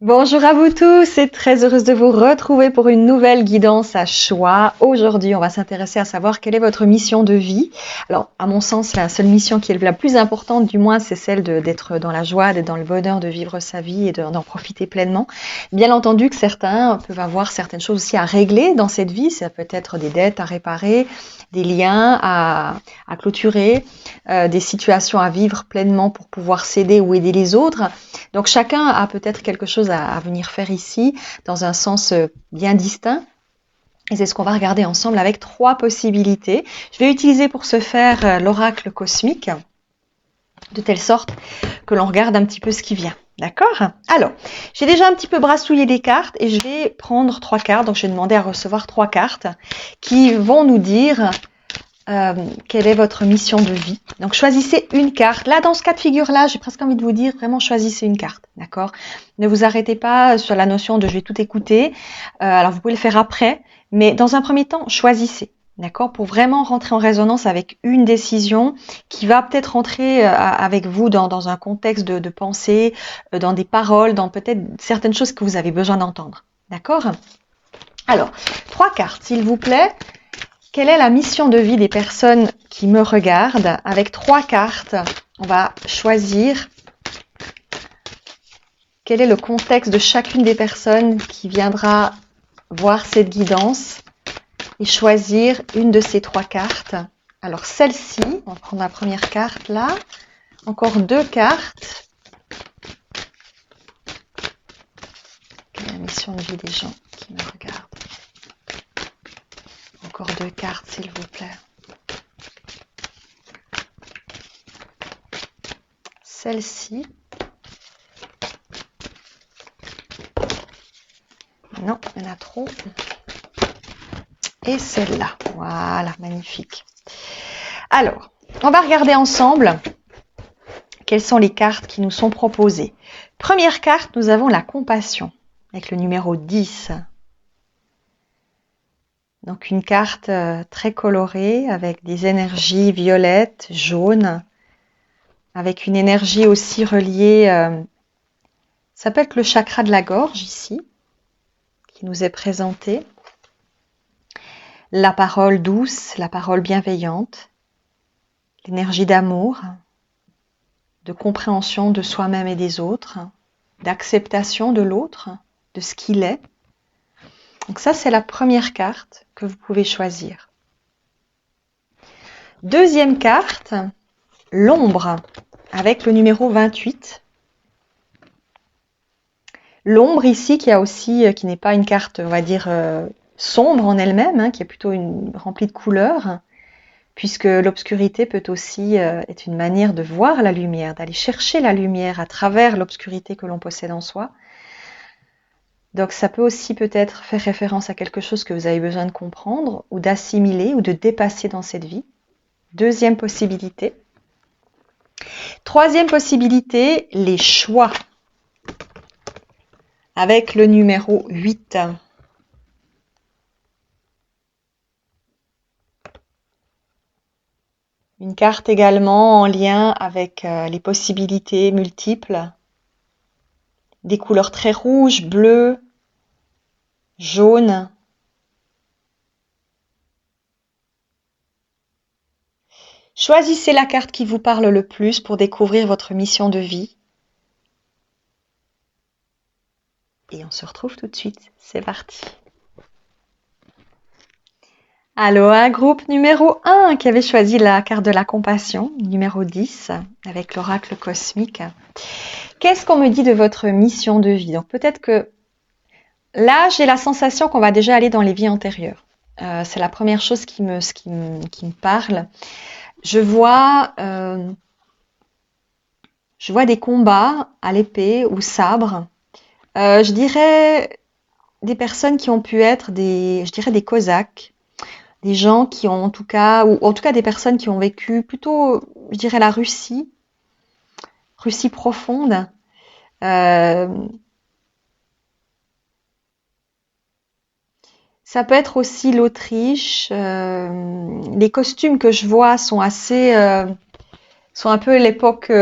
Bonjour à vous tous et très heureuse de vous retrouver pour une nouvelle guidance à choix. Aujourd'hui, on va s'intéresser à savoir quelle est votre mission de vie. Alors, à mon sens, la seule mission qui est la plus importante, du moins, c'est celle d'être dans la joie, d'être dans le bonheur, de vivre sa vie et d'en profiter pleinement. Bien entendu que certains peuvent avoir certaines choses aussi à régler dans cette vie. Ça peut être des dettes à réparer, des liens à clôturer, des situations à vivre pleinement pour pouvoir s'aider ou aider les autres. Donc chacun a peut-être quelque chose à venir faire ici dans un sens bien distinct. Et c'est ce qu'on va regarder ensemble avec 3 possibilités. Je vais utiliser pour ce faire l'oracle cosmique, de telle sorte que l'on regarde un petit peu ce qui vient. D'accord? Alors, j'ai déjà un petit peu brassouillé les cartes et je vais prendre 3 cartes. Donc, je vais demander à recevoir 3 cartes qui vont nous dire quelle est votre mission de vie. Donc, choisissez une carte. Là, dans ce cas de figure-là, j'ai presque envie de vous dire, vraiment, choisissez une carte. D'accord? Ne vous arrêtez pas sur la notion de je vais tout écouter. Alors, vous pouvez le faire après. Mais dans un premier temps, choisissez. D'accord? Pour vraiment rentrer en résonance avec une décision qui va peut-être rentrer avec vous dans un contexte de pensée, dans des paroles, dans peut-être certaines choses que vous avez besoin d'entendre. D'accord? Alors, 3 cartes, s'il vous plaît. Quelle est la mission de vie des personnes qui me regardent? Avec 3 cartes, on va choisir quel est le contexte de chacune des personnes qui viendra voir cette guidance et choisir une de ces 3 cartes. Alors celle-ci, on va prendre la première carte là, encore 2 cartes. Quelle est la mission de vie des gens qui me regardent? Encore 2 cartes, s'il vous plaît. Celle-ci. Non, il y en a trop. Et celle-là. Voilà, magnifique. Alors, on va regarder ensemble quelles sont les cartes qui nous sont proposées. Première carte, nous avons la compassion, avec le numéro 10. Donc une carte très colorée, avec des énergies violettes, jaunes, avec une énergie aussi reliée, ça peut être le chakra de la gorge ici, qui nous est présenté. La parole douce, la parole bienveillante, l'énergie d'amour, de compréhension de soi-même et des autres, d'acceptation de l'autre, de ce qu'il est. Donc ça, c'est la première carte que vous pouvez choisir. Deuxième carte, l'ombre, avec le numéro 28. L'ombre ici, qui n'est pas une carte, on va dire, sombre en elle-même, qui est plutôt remplie de couleurs, puisque l'obscurité peut aussi être une manière de voir la lumière, d'aller chercher la lumière à travers l'obscurité que l'on possède en soi. Donc ça peut aussi peut-être faire référence à quelque chose que vous avez besoin de comprendre ou d'assimiler ou de dépasser dans cette vie. Deuxième possibilité. Troisième possibilité, les choix. Avec le numéro 8. Une carte également en lien avec les possibilités multiples. Des couleurs très rouges, bleues, jaunes. Choisissez la carte qui vous parle le plus pour découvrir votre mission de vie. Et on se retrouve tout de suite. C'est parti. Aloha, groupe numéro 1 qui avait choisi la carte de la compassion, numéro 10, avec l'oracle cosmique. Qu'est-ce qu'on me dit de votre mission de vie? Donc peut-être que là, j'ai la sensation qu'on va déjà aller dans les vies antérieures. C'est la première chose qui me parle. Je vois des combats à l'épée ou sabre. Je dirais des personnes qui ont pu être des cosaques, des gens qui ont en tout cas des personnes qui ont vécu plutôt, je dirais la Russie profonde. Ça peut être aussi l'Autriche. Les costumes que je vois sont un peu l'époque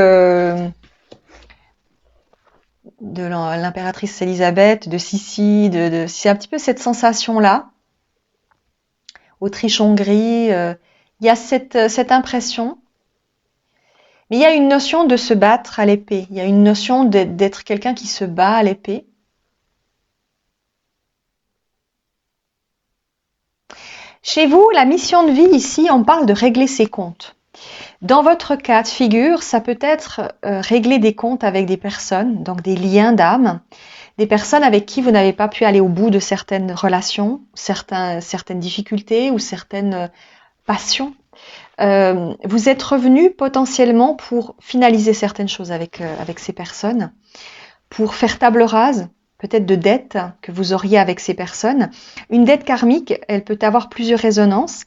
de l'impératrice Élisabeth, de Sissi, c'est un petit peu cette sensation-là. Autriche-Hongrie, il y a cette impression. Mais il y a une notion de se battre à l'épée. Il y a une notion d'être quelqu'un qui se bat à l'épée. Chez vous, la mission de vie ici, on parle de régler ses comptes. Dans votre cas de figure, ça peut être régler des comptes avec des personnes, donc des liens d'âme, des personnes avec qui vous n'avez pas pu aller au bout de certaines relations, certaines difficultés ou certaines passions. Vous êtes revenu potentiellement pour finaliser certaines choses avec ces personnes, pour faire table rase, peut-être de dettes que vous auriez avec ces personnes. Une dette karmique, elle peut avoir plusieurs résonances.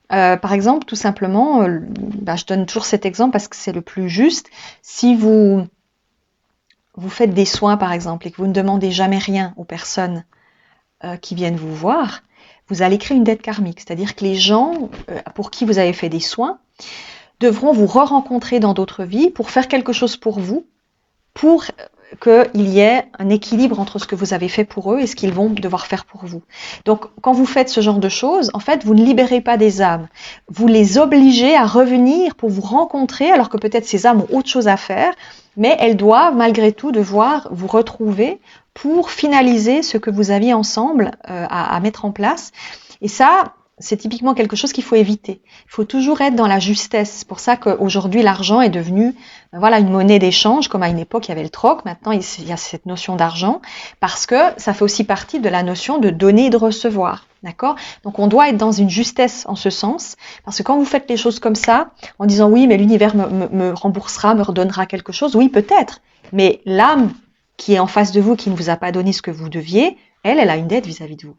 Par exemple, tout simplement, je donne toujours cet exemple parce que c'est le plus juste. Si vous faites des soins, par exemple, et que vous ne demandez jamais rien aux personnes qui viennent vous voir, vous allez créer une dette karmique. C'est-à-dire que les gens pour qui vous avez fait des soins devront vous re-rencontrer dans d'autres vies pour faire quelque chose pour vous, pour qu'il y ait un équilibre entre ce que vous avez fait pour eux et ce qu'ils vont devoir faire pour vous. Donc, quand vous faites ce genre de choses, en fait, vous ne libérez pas des âmes. Vous les obligez à revenir pour vous rencontrer, alors que peut-être ces âmes ont autre chose à faire, mais elles doivent, malgré tout, devoir vous retrouver pour finaliser ce que vous aviez ensemble à mettre en place. Et ça, c'est typiquement quelque chose qu'il faut éviter. Il faut toujours être dans la justesse. C'est pour ça qu'aujourd'hui, l'argent est devenu une monnaie d'échange, comme à une époque, il y avait le troc. Maintenant, il y a cette notion d'argent, parce que ça fait aussi partie de la notion de donner et de recevoir. D'accord ? Donc, on doit être dans une justesse en ce sens, parce que quand vous faites les choses comme ça, en disant oui, mais l'univers me remboursera, me redonnera quelque chose, oui, peut-être. Mais l'âme qui est en face de vous, qui ne vous a pas donné ce que vous deviez, elle a une dette vis-à-vis de vous.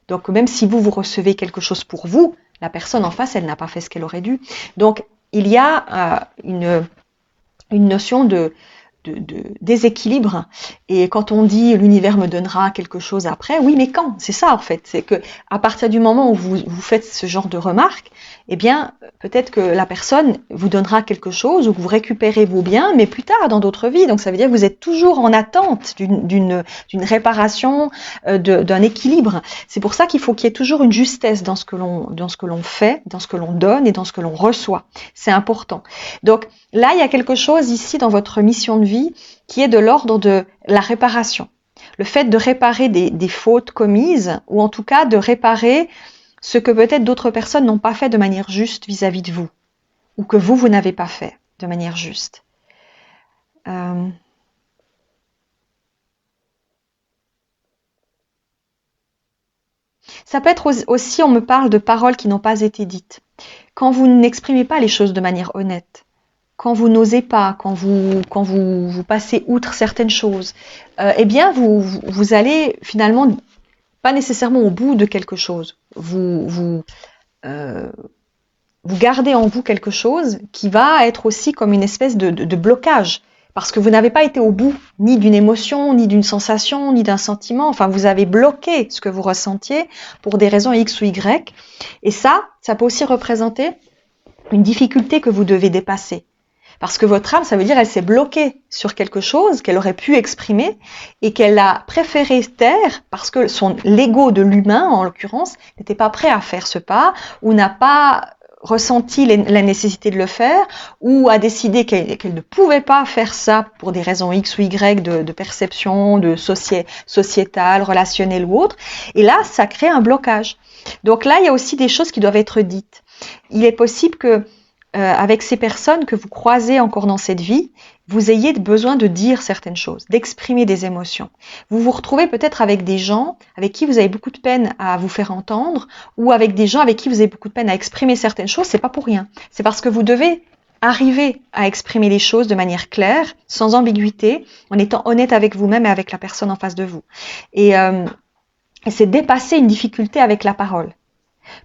Donc, même si vous recevez quelque chose pour vous, la personne en face, elle n'a pas fait ce qu'elle aurait dû. Donc, il y a une notion de déséquilibre. Et quand on dit l'univers me donnera quelque chose après, oui, mais quand ? C'est ça, en fait. C'est que à partir du moment où vous faites ce genre de remarques, eh bien, peut-être que la personne vous donnera quelque chose ou que vous récupérez vos biens, mais plus tard, dans d'autres vies. Donc, ça veut dire que vous êtes toujours en attente d'une réparation, d'un équilibre. C'est pour ça qu'il faut qu'il y ait toujours une justesse dans ce que l'on fait, dans ce que l'on donne et dans ce que l'on reçoit. C'est important. Donc, là, il y a quelque chose ici dans votre mission de vie qui est de l'ordre de la réparation. Le fait de réparer des fautes commises, ou en tout cas de réparer ce que peut-être d'autres personnes n'ont pas fait de manière juste vis-à-vis de vous, ou que vous n'avez pas fait de manière juste. Ça peut être aussi, on me parle de paroles qui n'ont pas été dites. Quand vous n'exprimez pas les choses de manière honnête, quand vous n'osez pas, quand vous passez outre certaines choses, eh bien vous allez finalement pas nécessairement au bout de quelque chose. Vous gardez en vous quelque chose qui va être aussi comme une espèce de blocage. Parce que vous n'avez pas été au bout ni d'une émotion, ni d'une sensation, ni d'un sentiment. Enfin, vous avez bloqué ce que vous ressentiez pour des raisons X ou Y. Et ça peut aussi représenter une difficulté que vous devez dépasser. Parce que votre âme, ça veut dire elle s'est bloquée sur quelque chose qu'elle aurait pu exprimer et qu'elle a préféré taire parce que l'ego de l'humain, en l'occurrence, n'était pas prêt à faire ce pas ou n'a pas ressenti la nécessité de le faire ou a décidé qu'elle ne pouvait pas faire ça pour des raisons X ou Y de perception, de sociétale, relationnelle ou autre. Et là, ça crée un blocage. Donc là, il y a aussi des choses qui doivent être dites. Il est possible que avec ces personnes que vous croisez encore dans cette vie, vous ayez besoin de dire certaines choses, d'exprimer des émotions. Vous vous retrouvez peut-être avec des gens avec qui vous avez beaucoup de peine à vous faire entendre ou avec des gens avec qui vous avez beaucoup de peine à exprimer certaines choses, c'est pas pour rien. C'est parce que vous devez arriver à exprimer les choses de manière claire, sans ambiguïté, en étant honnête avec vous-même et avec la personne en face de vous. Et c'est dépasser une difficulté avec la parole.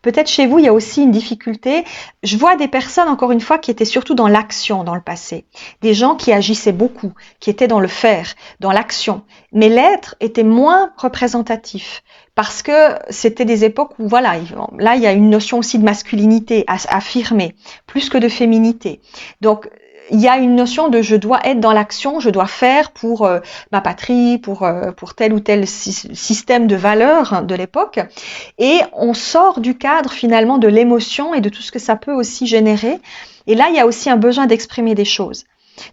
Peut-être chez vous, il y a aussi une difficulté. Je vois des personnes, encore une fois, qui étaient surtout dans l'action dans le passé. Des gens qui agissaient beaucoup, qui étaient dans le faire, dans l'action. Mais l'être était moins représentatif. Parce que c'était des époques où, là, il y a une notion aussi de masculinité à affirmer, plus que de féminité. Donc, il y a une notion de je dois être dans l'action, je dois faire pour ma patrie, pour tel ou tel système de valeurs de l'époque. Et on sort du cadre finalement de l'émotion et de tout ce que ça peut aussi générer. Et là, il y a aussi un besoin d'exprimer des choses.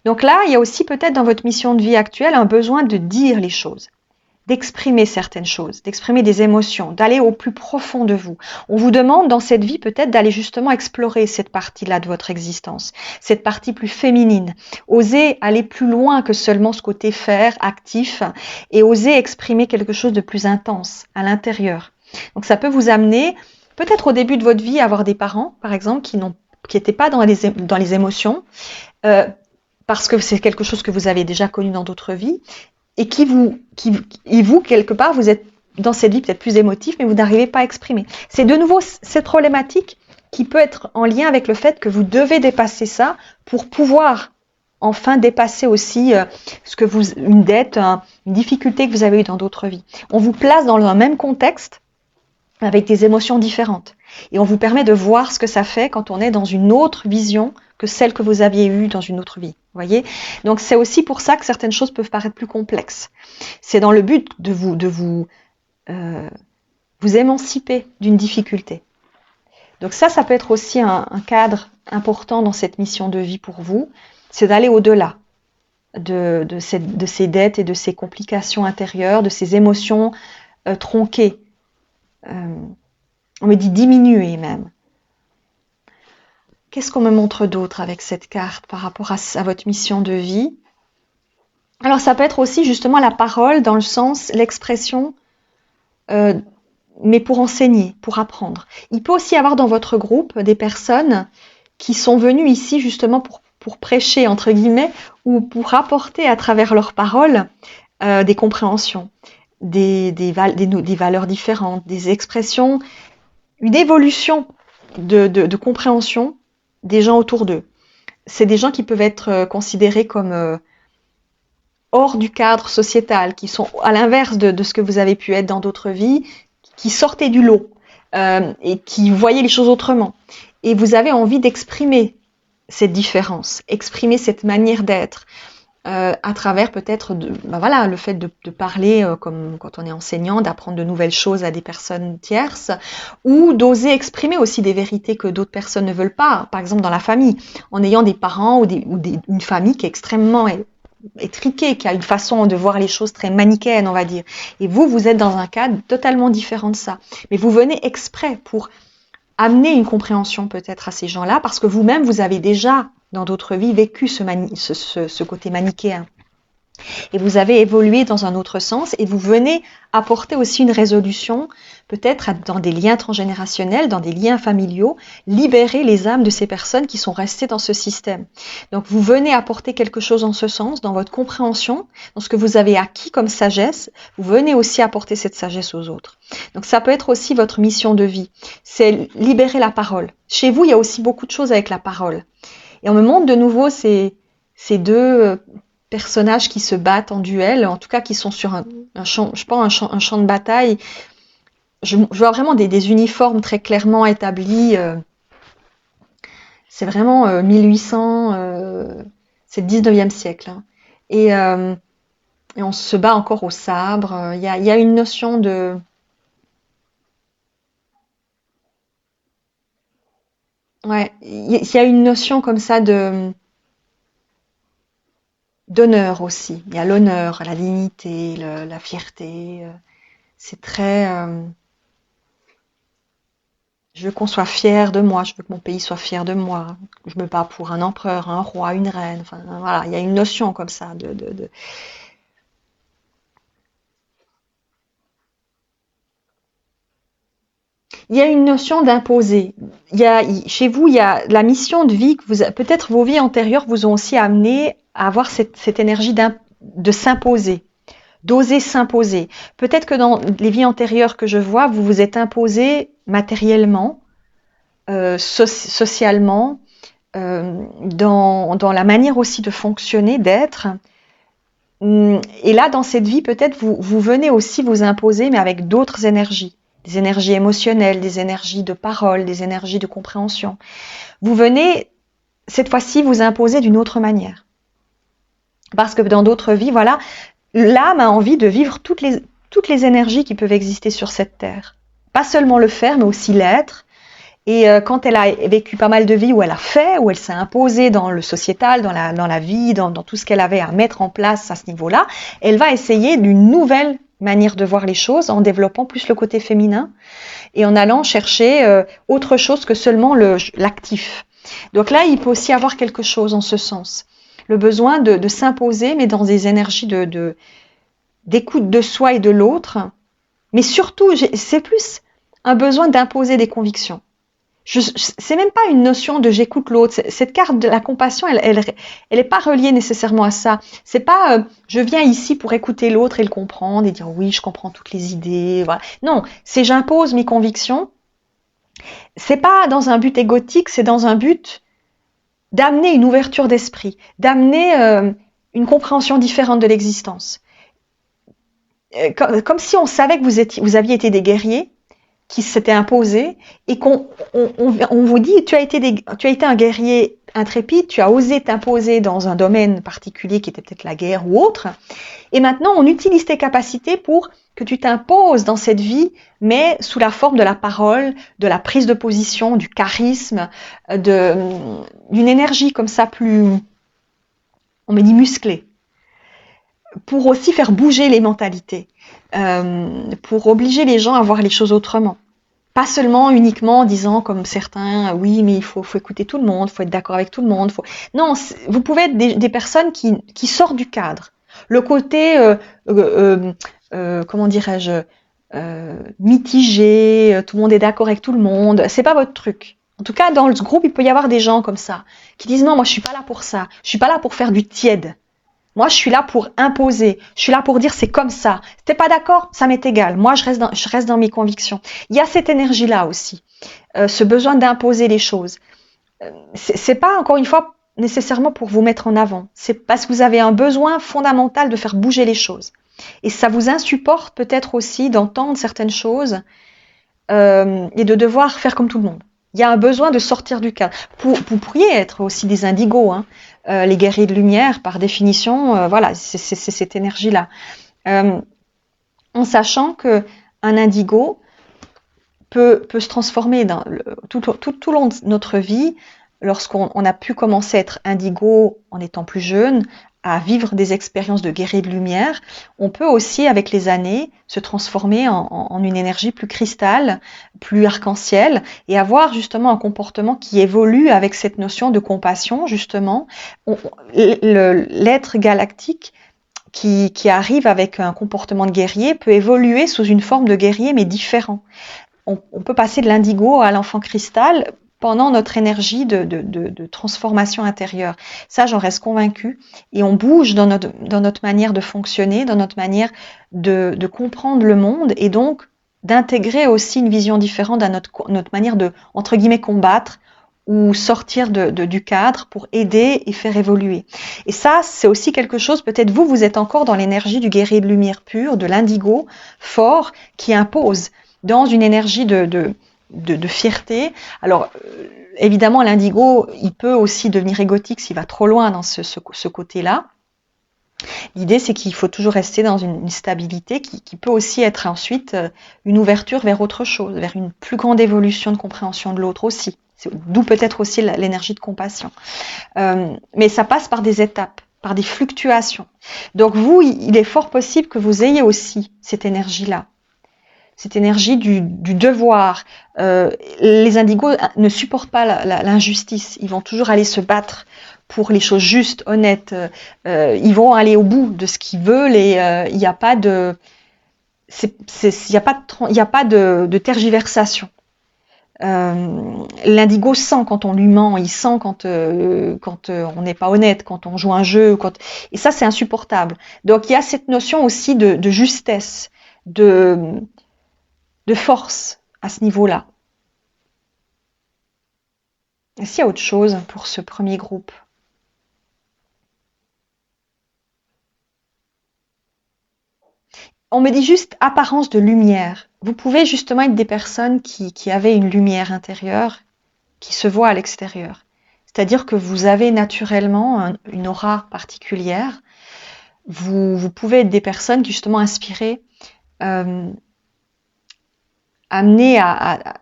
Donc là, il y a aussi peut-être dans votre mission de vie actuelle un besoin de dire les choses, d'exprimer certaines choses, d'exprimer des émotions, d'aller au plus profond de vous. On vous demande dans cette vie peut-être d'aller justement explorer cette partie-là de votre existence, cette partie plus féminine, oser aller plus loin que seulement ce côté faire, actif, et oser exprimer quelque chose de plus intense à l'intérieur. Donc ça peut vous amener, peut-être au début de votre vie, à avoir des parents, par exemple, qui n'étaient pas dans les émotions, parce que c'est quelque chose que vous avez déjà connu dans d'autres vies, et vous, quelque part, vous êtes dans cette vie peut-être plus émotif, mais vous n'arrivez pas à exprimer. C'est de nouveau cette problématique qui peut être en lien avec le fait que vous devez dépasser ça pour pouvoir enfin dépasser aussi une dette, une difficulté que vous avez eue dans d'autres vies. On vous place dans un même contexte avec des émotions différentes. Et on vous permet de voir ce que ça fait quand on est dans une autre vision que celle que vous aviez eue dans une autre vie. Voyez ? Donc c'est aussi pour ça que certaines choses peuvent paraître plus complexes. C'est dans le but de vous émanciper d'une difficulté. Donc ça peut être aussi un cadre important dans cette mission de vie pour vous, c'est d'aller au-delà de ces dettes et de ces complications intérieures, de ces émotions tronquées. On me dit diminuer même. Qu'est-ce qu'on me montre d'autre avec cette carte par rapport à votre mission de vie? Alors ça peut être aussi justement la parole dans le sens, l'expression, mais pour enseigner, pour apprendre. Il peut aussi y avoir dans votre groupe des personnes qui sont venues ici justement pour prêcher, entre guillemets, ou pour apporter à travers leurs paroles des compréhensions, des valeurs différentes, des expressions, une évolution de compréhension des gens autour d'eux. C'est des gens qui peuvent être considérés comme hors du cadre sociétal, qui sont à l'inverse de ce que vous avez pu être dans d'autres vies, qui sortaient du lot et qui voyaient les choses autrement. Et vous avez envie d'exprimer cette différence, exprimer cette manière d'être, à travers peut-être le fait de parler comme quand on est enseignant, d'apprendre de nouvelles choses à des personnes tierces, ou d'oser exprimer aussi des vérités que d'autres personnes ne veulent pas, par exemple dans la famille, en ayant des parents ou une famille qui est extrêmement étriquée, qui a une façon de voir les choses très manichéenne, on va dire. Et vous êtes dans un cadre totalement différent de ça. Mais vous venez exprès pour amener une compréhension peut-être à ces gens-là, parce que vous-même, vous avez déjà, dans d'autres vies, vécu ce côté manichéen. Et vous avez évolué dans un autre sens, et vous venez apporter aussi une résolution, peut-être dans des liens transgénérationnels, dans des liens familiaux, libérer les âmes de ces personnes qui sont restées dans ce système. Donc vous venez apporter quelque chose en ce sens, dans votre compréhension, dans ce que vous avez acquis comme sagesse, vous venez aussi apporter cette sagesse aux autres. Donc ça peut être aussi votre mission de vie, c'est libérer la parole. Chez vous, il y a aussi beaucoup de choses avec la parole. Et on me montre de nouveau ces deux personnages qui se battent en duel, en tout cas qui sont sur un champ de bataille. Je vois vraiment des uniformes très clairement établis. C'est vraiment 1800, c'est le 19e siècle. Hein. Et on se bat encore au sabre. Il y a une notion de... Ouais, il y a une notion comme ça d'honneur aussi. Il y a l'honneur, la dignité, la fierté. C'est très... je veux qu'on soit fier de moi, je veux que mon pays soit fier de moi. Je me bats pour un empereur, un roi, une reine. Enfin, voilà, il y a une notion comme ça de... Il y a une notion d'imposer. Chez vous, il y a la mission de vie que peut-être vos vies antérieures vous ont aussi amené à avoir cette énergie de s'imposer, d'oser s'imposer. Peut-être que dans les vies antérieures que je vois, vous vous êtes imposé matériellement, socialement, dans la manière aussi de fonctionner, d'être. Et là, dans cette vie, peut-être vous venez aussi vous imposer, mais avec d'autres énergies. Des énergies émotionnelles, des énergies de parole, des énergies de compréhension. Vous venez cette fois-ci vous imposer d'une autre manière. Parce que dans d'autres vies, voilà, l'âme a envie de vivre toutes les énergies qui peuvent exister sur cette terre. Pas seulement le faire, mais aussi l'être. Et quand elle a vécu pas mal de vies où elle a fait, où elle s'est imposée dans le sociétal, dans la vie, dans tout ce qu'elle avait à mettre en place à ce niveau-là, elle va essayer d'une nouvelle manière de voir les choses en développant plus le côté féminin et en allant chercher autre chose que seulement l'actif. Donc là, il peut aussi avoir quelque chose en ce sens. Le besoin de s'imposer, mais dans des énergies d'écoute de soi et de l'autre. Mais surtout, c'est plus un besoin d'imposer des convictions. C'est même pas une notion de j'écoute l'autre. Cette carte de la compassion, elle est pas reliée nécessairement à ça. C'est pas je viens ici pour écouter l'autre et le comprendre et dire oui, je comprends toutes les idées. Voilà. Non, c'est j'impose mes convictions. C'est pas dans un but égotique, c'est dans un but d'amener une ouverture d'esprit, d'amener une compréhension différente de l'existence. Comme si on savait que vous aviez été des guerriers qui s'étaient imposés et qu'on vous dit tu as été un guerrier intrépide, tu as osé t'imposer dans un domaine particulier qui était peut-être la guerre ou autre, et maintenant on utilise tes capacités pour que tu t'imposes dans cette vie, mais sous la forme de la parole, de la prise de position, du charisme, d'une énergie comme ça plus, on me dit musclée, pour aussi faire bouger les mentalités, pour obliger les gens à voir les choses autrement. Pas seulement uniquement en disant comme certains, oui, mais il faut écouter tout le monde, il faut être d'accord avec tout le monde. Non, vous pouvez être des personnes qui sortent du cadre. Le côté, comment dirais-je, mitigé, tout le monde est d'accord avec tout le monde, c'est pas votre truc. En tout cas, dans le groupe, il peut y avoir des gens comme ça, qui disent non, moi je suis pas là pour ça, je suis pas là pour faire du tiède. Moi, je suis là pour imposer. Je suis là pour dire c'est comme ça. Si t'es pas d'accord, ça m'est égal. Moi, je reste dans mes convictions. Il y a cette énergie-là aussi, ce besoin d'imposer les choses. C'est pas encore une fois nécessairement pour vous mettre en avant. C'est parce que vous avez un besoin fondamental de faire bouger les choses. Et ça vous insupporte peut-être aussi d'entendre certaines choses et de devoir faire comme tout le monde. Il y a un besoin de sortir du cadre. Vous pourriez être aussi des indigos, hein. Les guerriers de lumière, par définition, voilà, c'est cette énergie-là. En sachant que un indigo peut se transformer tout au long de notre vie, lorsqu'on a pu commencer à être indigo en étant plus jeune, à vivre des expériences de guerrier de lumière, on peut aussi, avec les années, se transformer en une énergie plus cristal, plus arc-en-ciel, et avoir justement un comportement qui évolue avec cette notion de compassion, justement. L'être galactique qui arrive avec un comportement de guerrier peut évoluer sous une forme de guerrier, mais différent. On peut passer de l'indigo à l'enfant cristal pendant notre énergie de transformation intérieure. Ça, j'en reste convaincue. Et on bouge dans notre manière de fonctionner, dans notre manière de comprendre le monde, et donc d'intégrer aussi une vision différente à notre manière de, entre guillemets, combattre ou sortir du cadre pour aider et faire évoluer. Et ça, c'est aussi quelque chose, peut-être vous êtes encore dans l'énergie du guerrier de lumière pure, de l'indigo fort, qui impose dans une énergie de fierté. Alors, évidemment, l'indigo, il peut aussi devenir égotique s'il va trop loin dans ce côté-là. L'idée, c'est qu'il faut toujours rester dans une stabilité qui peut aussi être ensuite une ouverture vers autre chose, vers une plus grande évolution de compréhension de l'autre aussi. D'où peut-être aussi l'énergie de compassion. Mais ça passe par des étapes, par des fluctuations. Donc vous, il est fort possible que vous ayez aussi cette énergie-là. Cette énergie du devoir. Les indigos ne supportent pas l'injustice. Ils vont toujours aller se battre pour les choses justes, honnêtes. Ils vont aller au bout de ce qu'ils veulent et il n'y a pas de de tergiversation. L'indigo sent quand on lui ment, il sent quand on n'est pas honnête, quand on joue un jeu, et ça c'est insupportable. Donc il y a cette notion aussi de justesse, de force à ce niveau-là. Est-ce qu'il y a autre chose pour ce premier groupe? On me dit juste apparence de lumière. Vous pouvez justement être des personnes qui avaient une lumière intérieure qui se voit à l'extérieur. C'est-à-dire que vous avez naturellement une aura particulière. Vous pouvez être des personnes qui justement inspirées, amenées à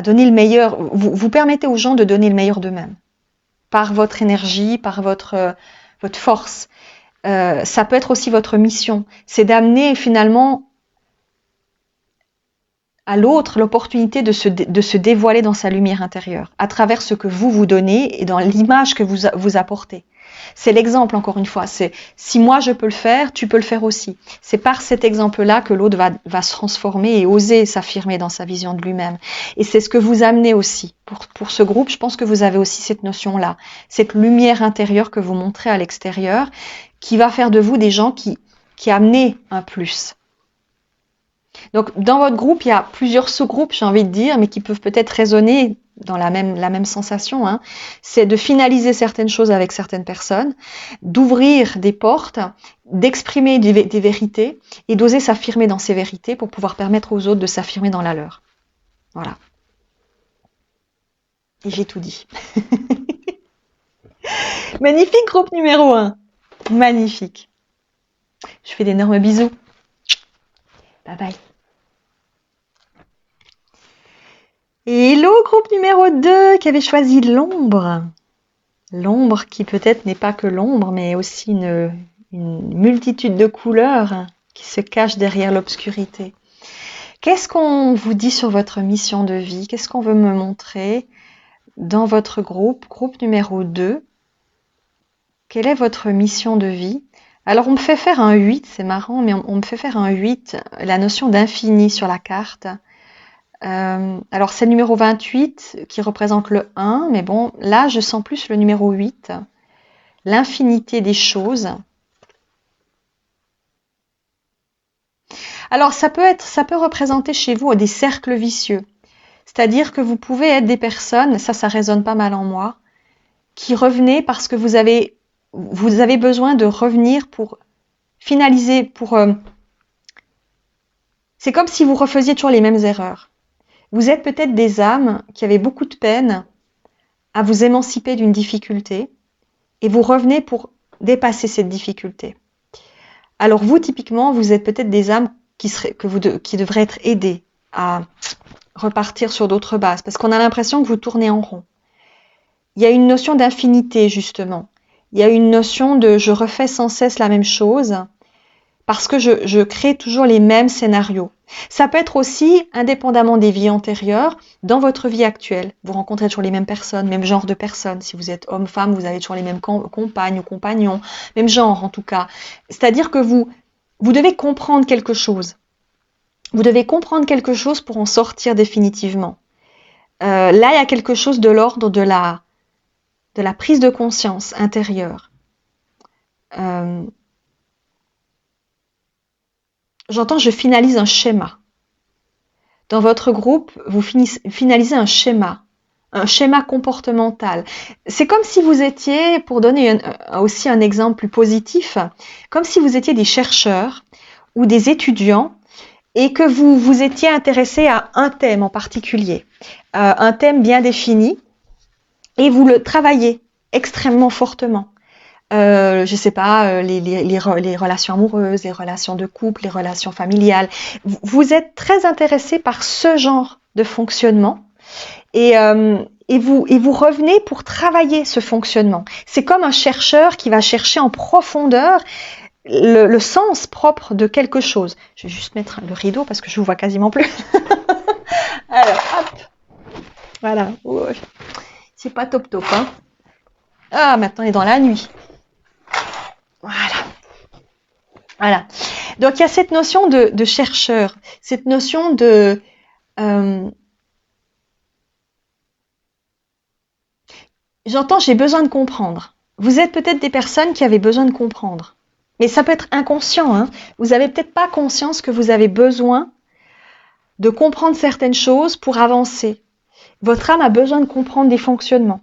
donner le meilleur. Vous permettez aux gens de donner le meilleur d'eux-mêmes par votre énergie, par votre force. Ça peut être aussi votre mission. C'est d'amener finalement à l'autre l'opportunité de se dévoiler dans sa lumière intérieure, à travers ce que vous donnez et dans l'image que vous apportez. C'est l'exemple, encore une fois. C'est si moi je peux le faire, tu peux le faire aussi. C'est par cet exemple-là que l'autre va se transformer et oser s'affirmer dans sa vision de lui-même. Et c'est ce que vous amenez aussi. Pour ce groupe, je pense que vous avez aussi cette notion-là, cette lumière intérieure que vous montrez à l'extérieur, qui va faire de vous des gens qui amenez un plus. Donc, dans votre groupe, il y a plusieurs sous-groupes, j'ai envie de dire, mais qui peuvent peut-être résonner dans la même sensation. Hein. C'est de finaliser certaines choses avec certaines personnes, d'ouvrir des portes, d'exprimer des vérités et d'oser s'affirmer dans ces vérités pour pouvoir permettre aux autres de s'affirmer dans la leur. Voilà. Et j'ai tout dit. Magnifique groupe numéro 1. Magnifique. Je fais d'énormes bisous. Bye bye. Et hello, groupe numéro 2 qui avait choisi l'ombre. L'ombre qui peut-être n'est pas que l'ombre, mais aussi une multitude de couleurs qui se cachent derrière l'obscurité. Qu'est-ce qu'on vous dit sur votre mission de vie? Qu'est-ce qu'on veut me montrer dans votre groupe numéro 2? Quelle est votre mission de vie? Alors on me fait faire un 8, c'est marrant, mais on me fait faire un 8, la notion d'infini sur la carte. Alors c'est le numéro 28 qui représente le 1, mais bon, là je sens plus le numéro 8, l'infinité des choses. Alors ça peut représenter chez vous des cercles vicieux, c'est-à-dire que vous pouvez être des personnes, ça résonne pas mal en moi, qui revenez parce que vous avez besoin de revenir pour finaliser, c'est comme si vous refaisiez toujours les mêmes erreurs. Vous êtes peut-être des âmes qui avaient beaucoup de peine à vous émanciper d'une difficulté et vous revenez pour dépasser cette difficulté. Alors vous, typiquement, vous êtes peut-être des âmes qui devraient être aidées à repartir sur d'autres bases parce qu'on a l'impression que vous tournez en rond. Il y a une notion d'infinité, justement. Il y a une notion de je refais sans cesse la même chose parce que je crée toujours les mêmes scénarios. Ça peut être aussi, indépendamment des vies antérieures, dans votre vie actuelle. Vous rencontrez toujours les mêmes personnes, même genre de personnes. Si vous êtes homme-femme, vous avez toujours les mêmes compagnes ou compagnons, même genre en tout cas. C'est-à-dire que vous devez comprendre quelque chose. Vous devez comprendre quelque chose pour en sortir définitivement. Là, il y a quelque chose de l'ordre de la prise de conscience intérieure. J'entends, je finalise un schéma. Dans votre groupe, vous finalisez un schéma comportemental. C'est comme si vous étiez, pour donner aussi un exemple plus positif, comme si vous étiez des chercheurs ou des étudiants et que vous étiez intéressé à un thème en particulier, un thème bien défini, et vous le travaillez extrêmement fortement. Je sais pas, les relations amoureuses, les relations de couple, les relations familiales. Vous êtes très intéressé par ce genre de fonctionnement et vous revenez pour travailler ce fonctionnement. C'est comme un chercheur qui va chercher en profondeur le sens propre de quelque chose. Je vais juste mettre le rideau parce que je vous vois quasiment plus. Alors, hop, voilà. C'est pas top, hein. Ah, maintenant on est dans la nuit. Voilà. Donc il y a cette notion de chercheur, cette notion de j'entends, j'ai besoin de comprendre. Vous êtes peut-être des personnes qui avaient besoin de comprendre, mais ça peut être inconscient. Hein. Vous n'avez peut-être pas conscience que vous avez besoin de comprendre certaines choses pour avancer. Votre âme a besoin de comprendre des fonctionnements.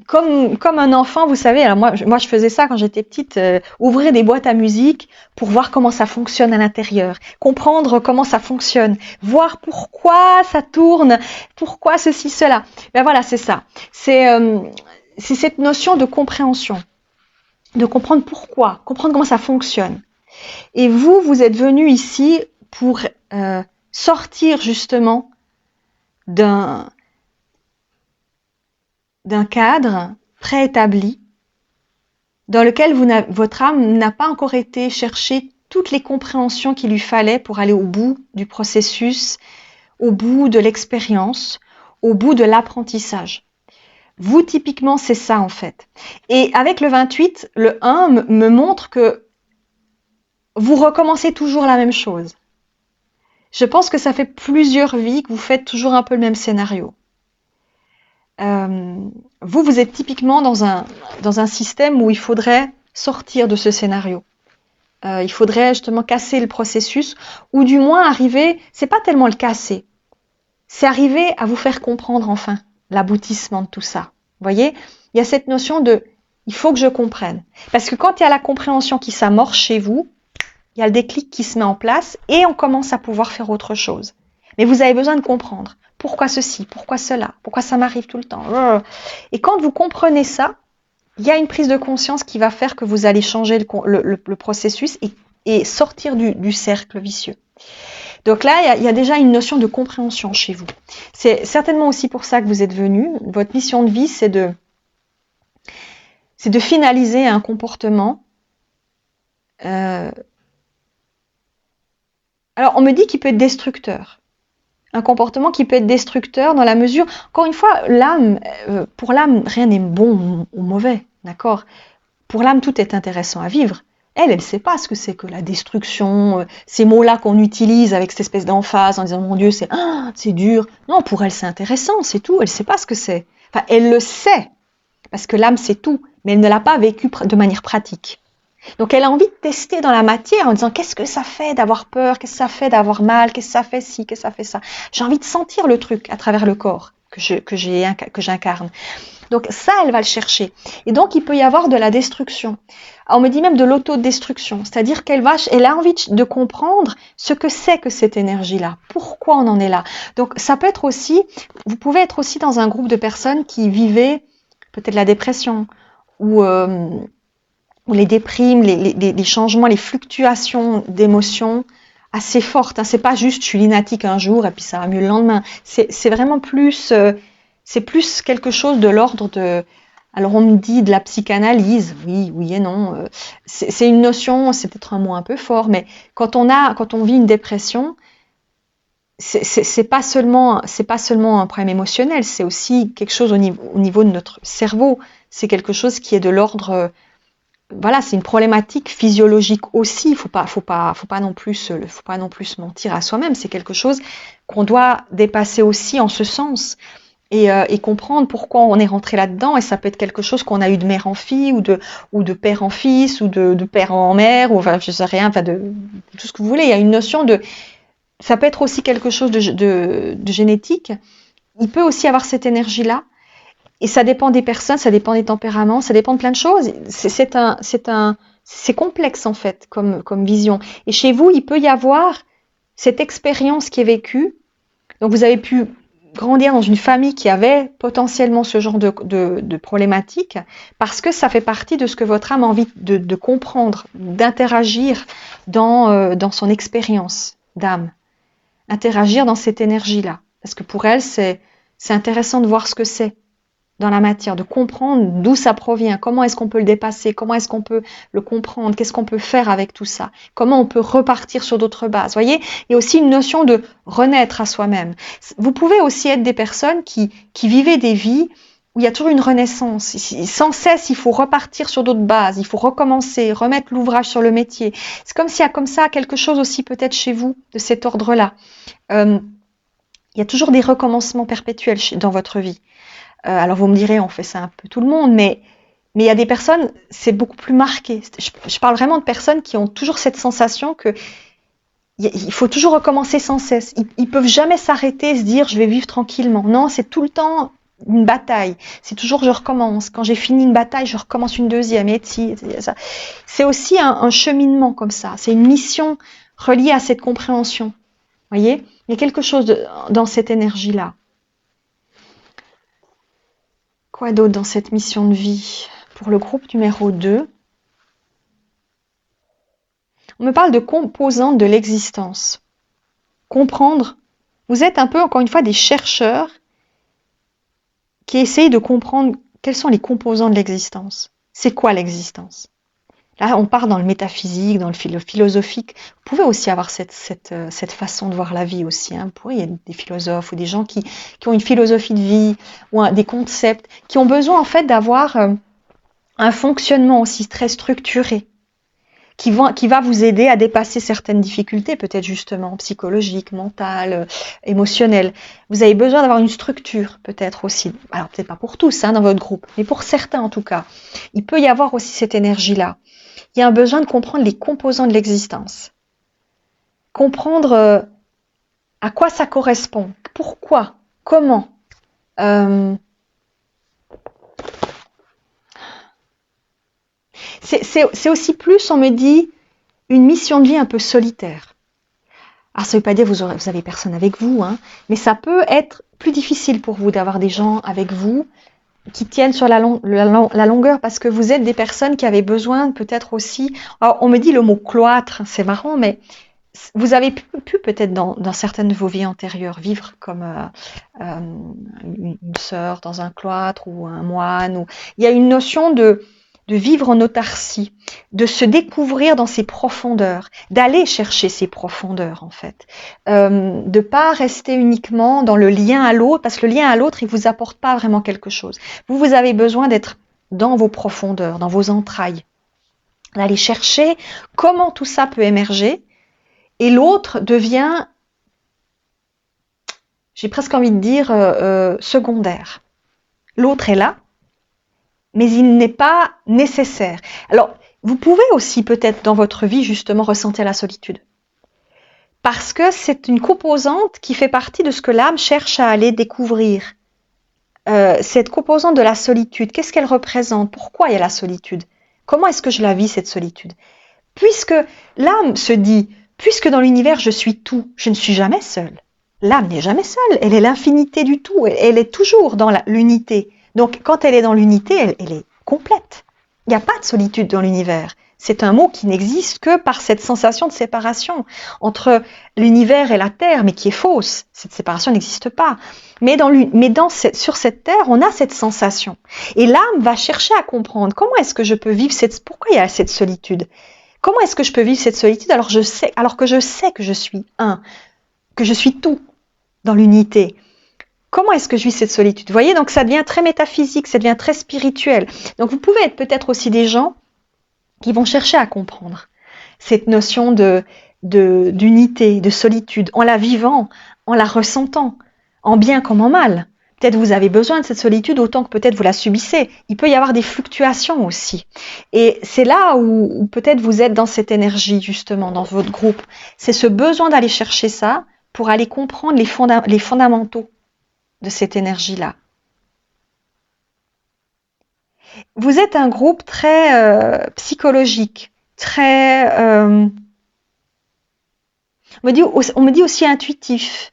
comme un enfant, vous savez, alors moi je faisais ça quand j'étais petite, ouvrir des boîtes à musique pour voir comment ça fonctionne à l'intérieur, comprendre comment ça fonctionne, voir pourquoi ça tourne, pourquoi ceci, cela. Ben voilà, c'est ça. C'est cette notion de compréhension, de comprendre pourquoi, comprendre comment ça fonctionne. Et vous êtes venu ici pour sortir justement d'un cadre préétabli dans lequel votre âme n'a pas encore été chercher toutes les compréhensions qu'il lui fallait pour aller au bout du processus, au bout de l'expérience, au bout de l'apprentissage. Vous, typiquement, c'est ça en fait. Et avec le 28, le 1 me montre que vous recommencez toujours la même chose. Je pense que ça fait plusieurs vies que vous faites toujours un peu le même scénario. Vous êtes typiquement dans un système où il faudrait sortir de ce scénario. Il faudrait justement casser le processus, ou du moins arriver, c'est pas tellement le casser, c'est arriver à vous faire comprendre enfin l'aboutissement de tout ça. Vous voyez, il y a cette notion de il faut que je comprenne. Parce que quand il y a la compréhension qui s'amorce chez vous, il y a le déclic qui se met en place et on commence à pouvoir faire autre chose. Mais vous avez besoin de comprendre. Pourquoi ceci? Pourquoi cela? Pourquoi ça m'arrive tout le temps? Et quand vous comprenez ça, il y a une prise de conscience qui va faire que vous allez changer le processus et sortir du cercle vicieux. Donc là, il y a déjà une notion de compréhension chez vous. C'est certainement aussi pour ça que vous êtes venu. Votre mission de vie, c'est de finaliser un comportement. Alors, on me dit qu'il peut être destructeur. Un comportement qui peut être destructeur dans la mesure, encore une fois, pour l'âme, rien n'est bon ou mauvais, d'accord? Pour l'âme, tout est intéressant à vivre. Elle ne sait pas ce que c'est que la destruction, ces mots-là qu'on utilise avec cette espèce d'emphase en disant, mon Dieu, c'est dur. Non, pour elle, c'est intéressant, c'est tout. Elle ne sait pas ce que c'est. Enfin, elle le sait, parce que l'âme, c'est tout, mais elle ne l'a pas vécu de manière pratique. Donc, elle a envie de tester dans la matière en disant qu'est-ce que ça fait d'avoir peur, qu'est-ce que ça fait d'avoir mal, qu'est-ce que ça fait ci, qu'est-ce que ça fait ça. J'ai envie de sentir le truc à travers le corps que j'incarne. Donc, ça, elle va le chercher. Et donc, il peut y avoir de la destruction. On me dit même de l'autodestruction, c'est-à-dire qu'elle a envie de comprendre ce que c'est que cette énergie-là, pourquoi on en est là. Donc, ça peut être aussi, vous pouvez être aussi dans un groupe de personnes qui vivaient peut-être la dépression ou les déprimes, les changements, les fluctuations d'émotions assez fortes. C'est pas juste je suis lunatique un jour et puis ça va mieux le lendemain. C'est vraiment plus, c'est plus quelque chose de l'ordre de. Alors on me dit de la psychanalyse, oui et non. C'est une notion, c'est peut-être un mot un peu fort, mais quand on vit une dépression, c'est pas seulement un problème émotionnel, c'est aussi quelque chose au niveau de notre cerveau. C'est quelque chose qui est de l'ordre voilà, c'est une problématique physiologique aussi. Il faut pas non plus se mentir à soi-même. C'est quelque chose qu'on doit dépasser aussi en ce sens et comprendre pourquoi on est rentré là-dedans. Et ça peut être quelque chose qu'on a eu de mère en fille ou de père en fils ou de père en mère ou enfin je sais rien, enfin de tout ce que vous voulez. Il y a une notion de, ça peut être aussi quelque chose de génétique. Il peut aussi avoir cette énergie-là. Et ça dépend des personnes, ça dépend des tempéraments, ça dépend de plein de choses. C'est complexe en fait comme vision. Et chez vous, il peut y avoir cette expérience qui est vécue. Donc vous avez pu grandir dans une famille qui avait potentiellement ce genre de problématique parce que ça fait partie de ce que votre âme a envie de comprendre, d'interagir dans son expérience d'âme. Interagir dans cette énergie-là. Parce que pour elle, c'est intéressant de voir ce que c'est dans la matière, de comprendre d'où ça provient, comment est-ce qu'on peut le dépasser, comment est-ce qu'on peut le comprendre, qu'est-ce qu'on peut faire avec tout ça, comment on peut repartir sur d'autres bases. Vous voyez, il y a aussi une notion de renaître à soi-même. Vous pouvez aussi être des personnes qui vivaient des vies où il y a toujours une renaissance. Sans cesse, il faut repartir sur d'autres bases, il faut recommencer, remettre l'ouvrage sur le métier. C'est comme s'il y a comme ça quelque chose aussi peut-être chez vous de cet ordre-là. Il y a toujours des recommencements perpétuels dans votre vie. Alors vous me direz, on fait ça un peu tout le monde, mais il y a des personnes, c'est beaucoup plus marqué. Je parle vraiment de personnes qui ont toujours cette sensation que il faut toujours recommencer sans cesse. Ils peuvent jamais s'arrêter et se dire je vais vivre tranquillement. Non, c'est tout le temps une bataille. C'est toujours je recommence. Quand j'ai fini une bataille, je recommence une deuxième. Et ça. C'est aussi un cheminement comme ça. C'est une mission reliée à cette compréhension. Vous voyez, il y a quelque chose dans cette énergie-là. Quoi d'autre dans cette mission de vie? Pour le groupe numéro 2, on me parle de composantes de l'existence. Comprendre. Vous êtes un peu, encore une fois, des chercheurs qui essayent de comprendre quels sont les composants de l'existence. C'est quoi l'existence? Là, on part dans le métaphysique, dans le philosophique. Vous pouvez aussi avoir cette façon de voir la vie aussi. Hein. Vous pourriez, il y a des philosophes ou des gens qui ont une philosophie de vie ou des concepts qui ont besoin en fait d'avoir un fonctionnement aussi très structuré qui va vous aider à dépasser certaines difficultés, peut-être justement psychologiques, mentales, émotionnelles. Vous avez besoin d'avoir une structure, peut-être aussi. Alors peut-être pas pour tous, hein, dans votre groupe, mais pour certains en tout cas. Il peut y avoir aussi cette énergie-là. Il y a un besoin de comprendre les composants de l'existence. Comprendre à quoi ça correspond, pourquoi, comment. C'est aussi plus, on me dit, une mission de vie un peu solitaire. Alors ça ne veut pas dire que vous avez personne avec vous, hein, mais ça peut être plus difficile pour vous d'avoir des gens avec vous qui tiennent sur la longueur parce que vous êtes des personnes qui avaient besoin peut-être aussi... Alors on me dit le mot cloître, c'est marrant, mais vous avez pu peut-être dans certaines de vos vies antérieures vivre comme une sœur dans un cloître ou un moine. Il y a une notion de vivre en autarcie, de se découvrir dans ses profondeurs, d'aller chercher ses profondeurs en fait, de pas rester uniquement dans le lien à l'autre, parce que le lien à l'autre, il vous apporte pas vraiment quelque chose. Vous avez besoin d'être dans vos profondeurs, dans vos entrailles, d'aller chercher comment tout ça peut émerger, et l'autre devient, j'ai presque envie de dire, secondaire. L'autre est là, mais il n'est pas nécessaire. Alors, vous pouvez aussi peut-être dans votre vie justement ressentir la solitude. Parce que c'est une composante qui fait partie de ce que l'âme cherche à aller découvrir. Cette composante de la solitude, qu'est-ce qu'elle représente? Pourquoi il y a la solitude? Comment est-ce que je la vis cette solitude? Puisque l'âme se dit, puisque dans l'univers je suis tout, je ne suis jamais seule. L'âme n'est jamais seule, elle est l'infinité du tout, elle est toujours dans l'unité. Donc, quand elle est dans l'unité, elle est complète. Il n'y a pas de solitude dans l'univers. C'est un mot qui n'existe que par cette sensation de séparation entre l'univers et la Terre, mais qui est fausse. Cette séparation n'existe pas. Mais sur cette Terre, on a cette sensation. Et l'âme va chercher à comprendre comment est-ce que je peux vivre pourquoi il y a cette solitude? Comment est-ce que je peux vivre cette solitude alors que je sais que je suis un, que je suis tout dans l'unité? Comment est-ce que je vis cette solitude? Vous voyez, donc ça devient très métaphysique, ça devient très spirituel. Donc vous pouvez être peut-être aussi des gens qui vont chercher à comprendre cette notion d'unité, de solitude, en la vivant, en la ressentant, en bien comme en mal. Peut-être vous avez besoin de cette solitude autant que peut-être vous la subissez. Il peut y avoir des fluctuations aussi. Et c'est là où peut-être vous êtes dans cette énergie justement, dans votre groupe. C'est ce besoin d'aller chercher ça pour aller comprendre les fondamentaux de cette énergie-là. Vous êtes un groupe très psychologique, très... on me dit aussi intuitif,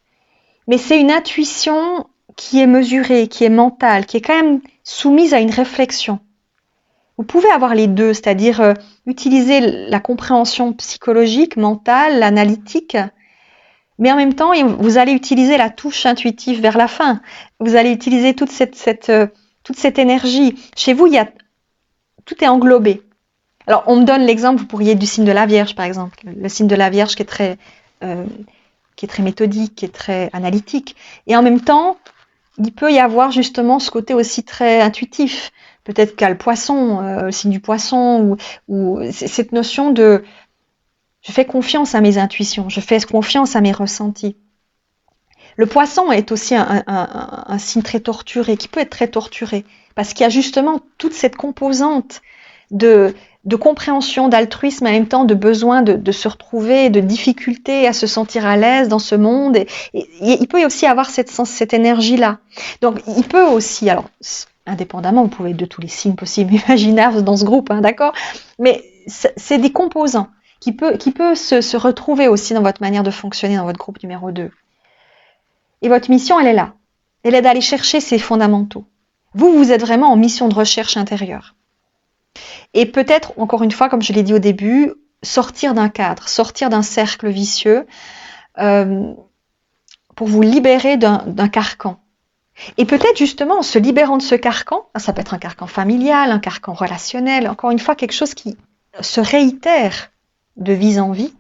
mais c'est une intuition qui est mesurée, qui est mentale, qui est quand même soumise à une réflexion. Vous pouvez avoir les deux, c'est-à-dire utiliser la compréhension psychologique, mentale, l'analytique, mais en même temps, vous allez utiliser la touche intuitive vers la fin. Vous allez utiliser toute cette énergie. Chez vous, tout est englobé. Alors, on me donne l'exemple, vous pourriez du signe de la Vierge, par exemple. Le signe de la Vierge qui est très méthodique, qui est très analytique. Et en même temps, il peut y avoir justement ce côté aussi très intuitif. Peut-être qu'à le poisson, le signe du poisson, ou cette notion de... Je fais confiance à mes intuitions, je fais confiance à mes ressentis. Le poisson est aussi un signe très torturé, qui peut être très torturé, parce qu'il y a justement toute cette composante de de compréhension, d'altruisme, en même temps de besoin de se retrouver, de difficulté à se sentir à l'aise dans ce monde. Et il peut aussi avoir cette énergie-là. Donc, il peut aussi, alors, indépendamment, vous pouvez être de tous les signes possibles, imaginables dans ce groupe, hein, d'accord? Mais c'est des composants qui peut se retrouver aussi dans votre manière de fonctionner dans votre groupe numéro 2. Et votre mission, elle est là. Elle est d'aller chercher ces fondamentaux. Vous êtes vraiment en mission de recherche intérieure. Et peut-être, encore une fois, comme je l'ai dit au début, sortir d'un cadre, sortir d'un cercle vicieux pour vous libérer d'un carcan. Et peut-être justement, en se libérant de ce carcan, ça peut être un carcan familial, un carcan relationnel, encore une fois, quelque chose qui se réitère de vie en vie.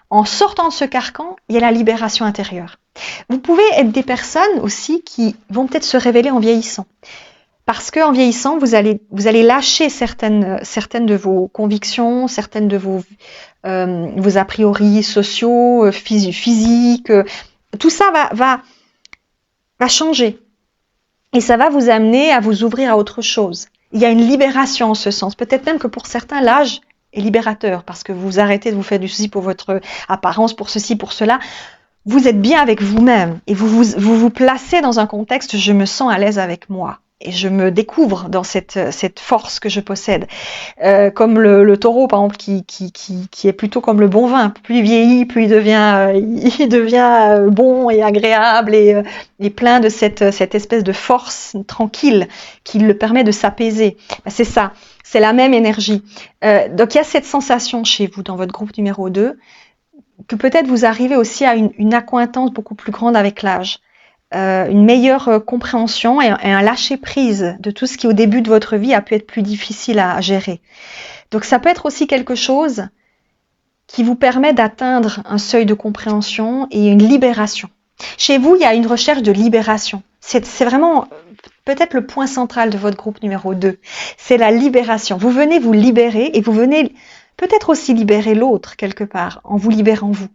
En sortant de ce carcan, il y a la libération intérieure. Vous pouvez être des personnes aussi qui vont peut-être se révéler en vieillissant. Parce qu'en vieillissant, vous allez lâcher certaines de vos convictions, certaines de vos a priori sociaux, physiques. Tout ça va changer. Et ça va vous amener à vous ouvrir à autre chose. Il y a une libération en ce sens. Peut-être même que pour certains, l'âge est libérateur parce que vous arrêtez de vous faire du souci pour votre apparence, pour ceci, pour cela. Vous êtes bien avec vous-même et vous placez dans un contexte, je me sens à l'aise avec moi. Et je me découvre dans cette force que je possède. Comme le taureau, par exemple, qui est plutôt comme le bon vin. Plus il vieillit, plus il devient bon et agréable et plein de cette espèce de force tranquille qui le permet de s'apaiser. C'est ça, c'est la même énergie. Donc il y a cette sensation chez vous, dans votre groupe numéro 2, que peut-être vous arrivez aussi à une accointance beaucoup plus grande avec l'âge. Une meilleure compréhension et un lâcher-prise de tout ce qui au début de votre vie a pu être plus difficile à gérer. Donc ça peut être aussi quelque chose qui vous permet d'atteindre un seuil de compréhension et une libération. Chez vous, il y a une recherche de libération. C'est vraiment peut-être le point central de votre groupe numéro 2. C'est la libération. Vous venez vous libérer et vous venez peut-être aussi libérer l'autre quelque part en vous libérant vous.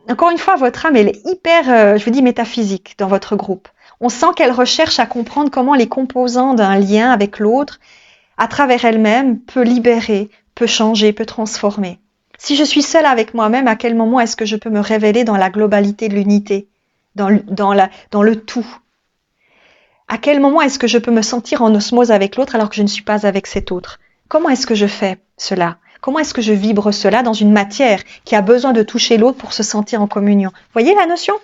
Encore une fois, votre âme, elle est hyper, je vous dis, métaphysique dans votre groupe. On sent qu'elle recherche à comprendre comment les composants d'un lien avec l'autre, à travers elle-même, peut libérer, peut changer, peut transformer. Si je suis seule avec moi-même, à quel moment est-ce que je peux me révéler dans la globalité de l'unité, dans le tout? À quel moment est-ce que je peux me sentir en osmose avec l'autre alors que je ne suis pas avec cet autre? Comment est-ce que je fais cela? Comment est-ce que je vibre cela dans une matière qui a besoin de toucher l'autre pour se sentir en communion? Voyez la notion?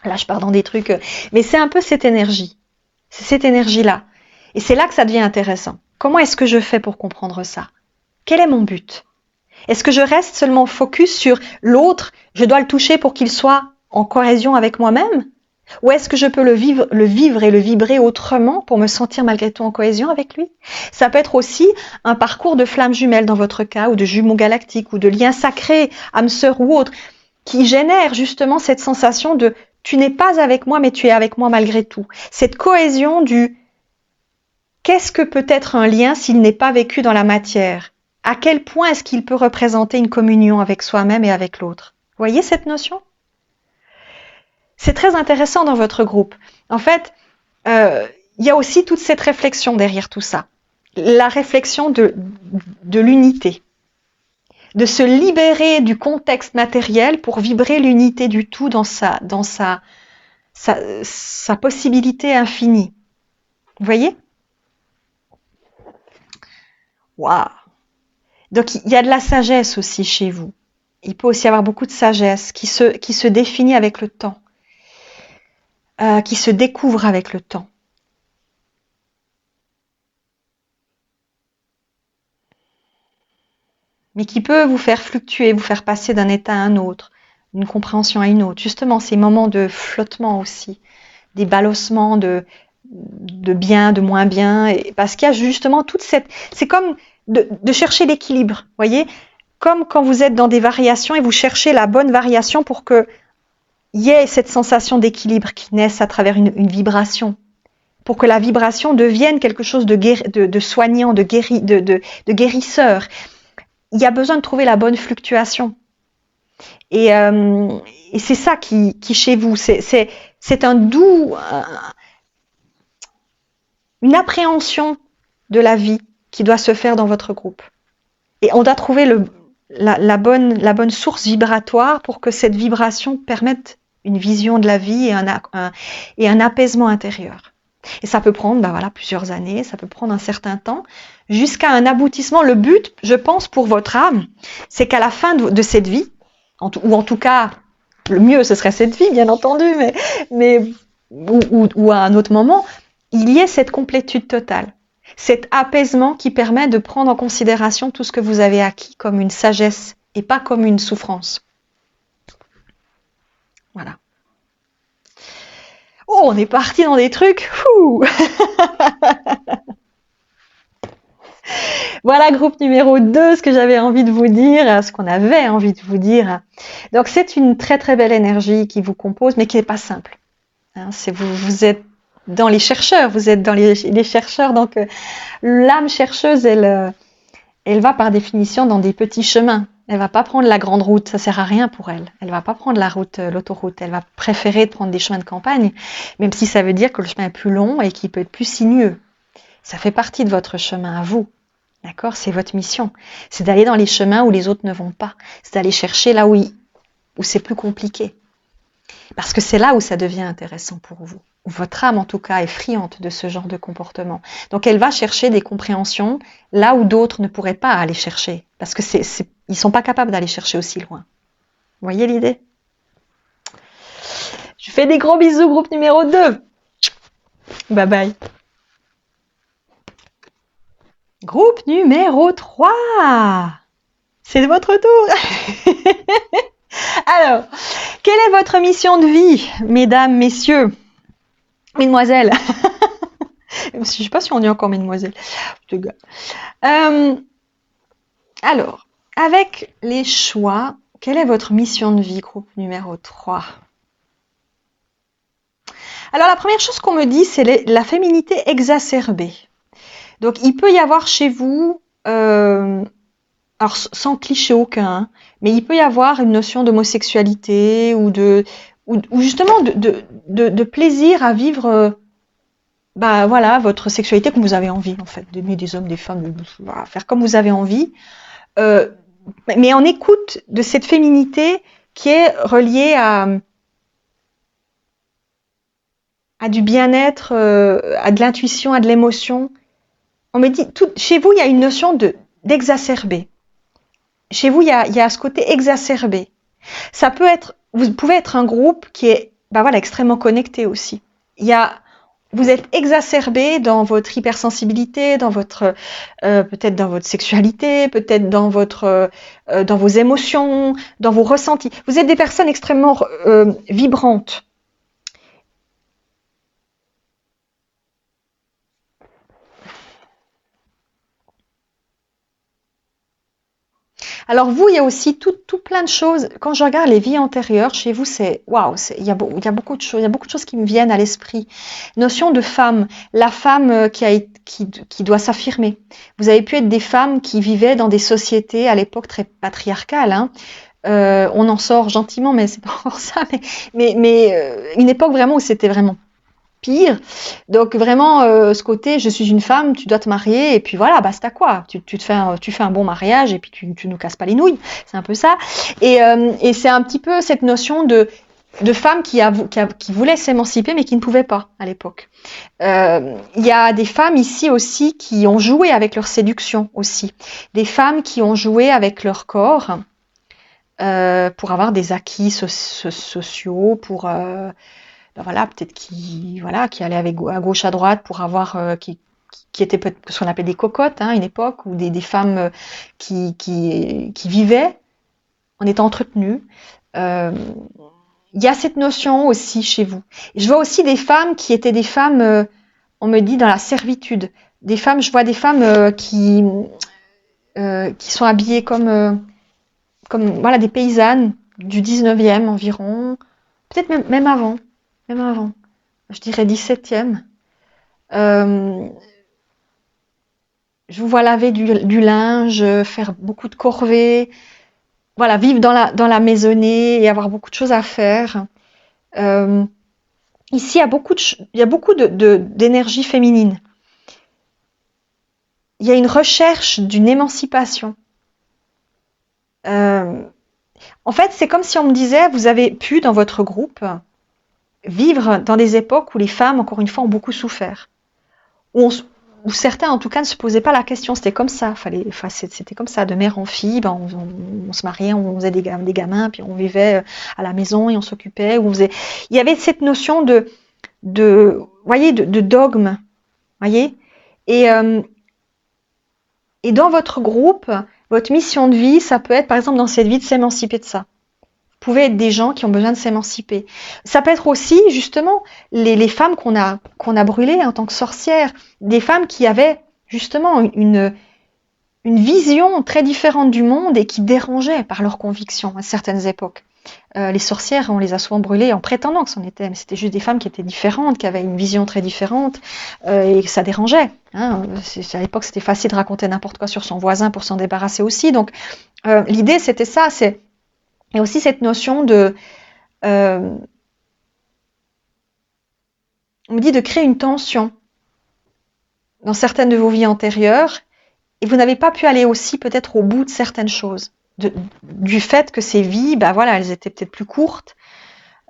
Là, je pars dans des trucs, mais c'est un peu cette énergie. C'est cette énergie-là. Et c'est là que ça devient intéressant. Comment est-ce que je fais pour comprendre ça? Quel est mon but? Est-ce que je reste seulement focus sur l'autre? Je dois le toucher pour qu'il soit en cohésion avec moi-même? Ou est-ce que je peux le vivre et le vibrer autrement pour me sentir malgré tout en cohésion avec lui? Ça peut être aussi un parcours de flammes jumelles dans votre cas, ou de jumeaux galactiques, ou de liens sacrés, âme sœur ou autre, qui génèrent justement cette sensation de « tu n'es pas avec moi, mais tu es avec moi malgré tout ». Cette cohésion du « qu'est-ce que peut être un lien s'il n'est pas vécu dans la matière? À quel point est-ce qu'il peut représenter une communion avec soi-même et avec l'autre » Voyez cette notion? C'est très intéressant dans votre groupe. En fait, il y a aussi toute cette réflexion derrière tout ça. La réflexion de l'unité. De se libérer du contexte matériel pour vibrer l'unité du tout dans sa possibilité infinie. Vous voyez? Waouh! Donc, il y a de la sagesse aussi chez vous. Il peut aussi y avoir beaucoup de sagesse qui se définit avec le temps. Qui se découvre avec le temps. Mais qui peut vous faire fluctuer, vous faire passer d'un état à un autre, d'une compréhension à une autre. Justement, ces moments de flottement aussi, des ballossements de bien, de moins bien, parce qu'il y a justement toute cette... C'est comme de chercher l'équilibre, voyez? Comme quand vous êtes dans des variations et vous cherchez la bonne variation pour que il y ait cette sensation d'équilibre qui naisse à travers une vibration, pour que la vibration devienne quelque chose de soignant, de guérisseur. Il y a besoin de trouver la bonne fluctuation. Et c'est ça qui chez vous, c'est un doux, une appréhension de la vie qui doit se faire dans votre groupe. Et on doit trouver la bonne source vibratoire pour que cette vibration permette une vision de la vie et un apaisement intérieur. Et ça peut prendre plusieurs années, ça peut prendre un certain temps, jusqu'à un aboutissement. Le but, je pense, pour votre âme, c'est qu'à la fin de cette vie, ou en tout cas, le mieux, ce serait cette vie, bien entendu, ou à un autre moment, il y ait cette complétude totale. Cet apaisement qui permet de prendre en considération tout ce que vous avez acquis comme une sagesse et pas comme une souffrance. Voilà. Oh, on est parti dans des trucs. Voilà, groupe numéro 2, ce que j'avais envie de vous dire, ce qu'on avait envie de vous dire. Donc, c'est une très très belle énergie qui vous compose, mais qui n'est pas simple. Hein, vous êtes dans les chercheurs, vous êtes dans les chercheurs, donc l'âme chercheuse, elle va par définition dans des petits chemins. Elle va pas prendre la grande route, ça sert à rien pour elle. Elle va pas prendre l'autoroute, elle va préférer prendre des chemins de campagne, même si ça veut dire que le chemin est plus long et qu'il peut être plus sinueux. Ça fait partie de votre chemin à vous. D'accord? C'est votre mission. C'est d'aller dans les chemins où les autres ne vont pas. C'est d'aller chercher là où c'est plus compliqué. Parce que c'est là où ça devient intéressant pour vous. Votre âme, en tout cas, est friande de ce genre de comportement. Donc, elle va chercher des compréhensions là où d'autres ne pourraient pas aller chercher. Parce que ils sont pas capables d'aller chercher aussi loin. Vous voyez l'idée? Je fais des gros bisous, groupe numéro 2. Bye bye. Groupe numéro 3. C'est votre tour. Alors, quelle est votre mission de vie, mesdames, messieurs, mesdemoiselles? Je ne sais pas si on dit encore mesdemoiselles. Alors, avec les choix, quelle est votre mission de vie, groupe numéro 3? Alors, la première chose qu'on me dit, c'est la féminité exacerbée. Donc, il peut y avoir chez vous, alors sans cliché aucun, mais il peut y avoir une notion d'homosexualité ou justement de plaisir à vivre votre sexualité comme vous avez envie, en fait, d'aimer des hommes, des femmes, faire comme vous avez envie, mais en écoute de cette féminité qui est reliée à du bien-être, à de l'intuition, à de l'émotion. On me dit, chez vous, il y a une notion d'exacerber. Chez vous, il y a ce côté exacerbé. Ça peut être, vous pouvez être un groupe qui est, extrêmement connecté aussi. Vous êtes exacerbé dans votre hypersensibilité, dans votre, peut-être dans votre sexualité, peut-être dans dans vos émotions, dans vos ressentis. Vous êtes des personnes extrêmement vibrantes. Alors vous, il y a aussi tout plein de choses. Quand je regarde les vies antérieures, chez vous, c'est waouh, il y a beaucoup de choses, il y a beaucoup de choses qui me viennent à l'esprit. Notion de femme, la femme qui doit s'affirmer. Vous avez pu être des femmes qui vivaient dans des sociétés à l'époque très patriarcales. Hein. On en sort gentiment, mais c'est pas encore ça. Mais une époque vraiment où c'était vraiment pire. Donc vraiment, ce côté, je suis une femme, tu dois te marier, et puis voilà, basta quoi. Tu fais un bon mariage, et puis tu nous casses pas les nouilles. C'est un peu ça. Et c'est un petit peu cette notion de femme qui voulait s'émanciper, mais qui ne pouvait pas à l'époque. Il y a des femmes ici aussi qui ont joué avec leur séduction aussi. Des femmes qui ont joué avec leur corps pour avoir des acquis sociaux, pour... peut-être qui allait à gauche à droite pour avoir qui étaient ce qu'on appelait des cocottes, hein, une époque, ou des femmes qui vivaient en étant entretenues. Il y a cette notion aussi chez vous. Je vois aussi des femmes qui étaient des femmes, on me dit, dans la servitude. Je vois des femmes qui sont habillées comme des paysannes du 19e environ, peut-être même avant. Je dirais 17e. Je vous vois laver du linge, faire beaucoup de corvées, vivre dans la maisonnée et avoir beaucoup de choses à faire. Ici, il y a beaucoup d'énergie féminine. il y a une recherche d'une émancipation. En fait, c'est comme si on me disait, vous avez pu, dans votre groupe, vivre dans des époques où les femmes, encore une fois, ont beaucoup souffert. Où certains, en tout cas, ne se posaient pas la question. C'était comme ça. C'était comme ça. De mère en fille, ben, on se mariait, on faisait des gamins, puis on vivait à la maison et on s'occupait. Il y avait cette notion voyez, de dogme. Voyez? Et dans votre groupe, votre mission de vie, ça peut être, par exemple, dans cette vie, de s'émanciper de ça. Vous pouvez être des gens qui ont besoin de s'émanciper. Ça peut être aussi, justement, les femmes qu'on a brûlées en tant que sorcières, des femmes qui avaient, justement, une vision très différente du monde et qui dérangeaient par leurs convictions à certaines époques. Les sorcières, on les a souvent brûlées en prétendant que c'en était, mais c'était juste des femmes qui étaient différentes, qui avaient une vision très différente, et que ça dérangeait. Hein. À l'époque, c'était facile de raconter n'importe quoi sur son voisin pour s'en débarrasser aussi. Donc, l'idée, c'était ça. Et aussi cette notion on me dit de créer une tension dans certaines de vos vies antérieures, et vous n'avez pas pu aller aussi peut-être au bout de certaines choses. Du fait que ces vies, ben voilà, elles étaient peut-être plus courtes.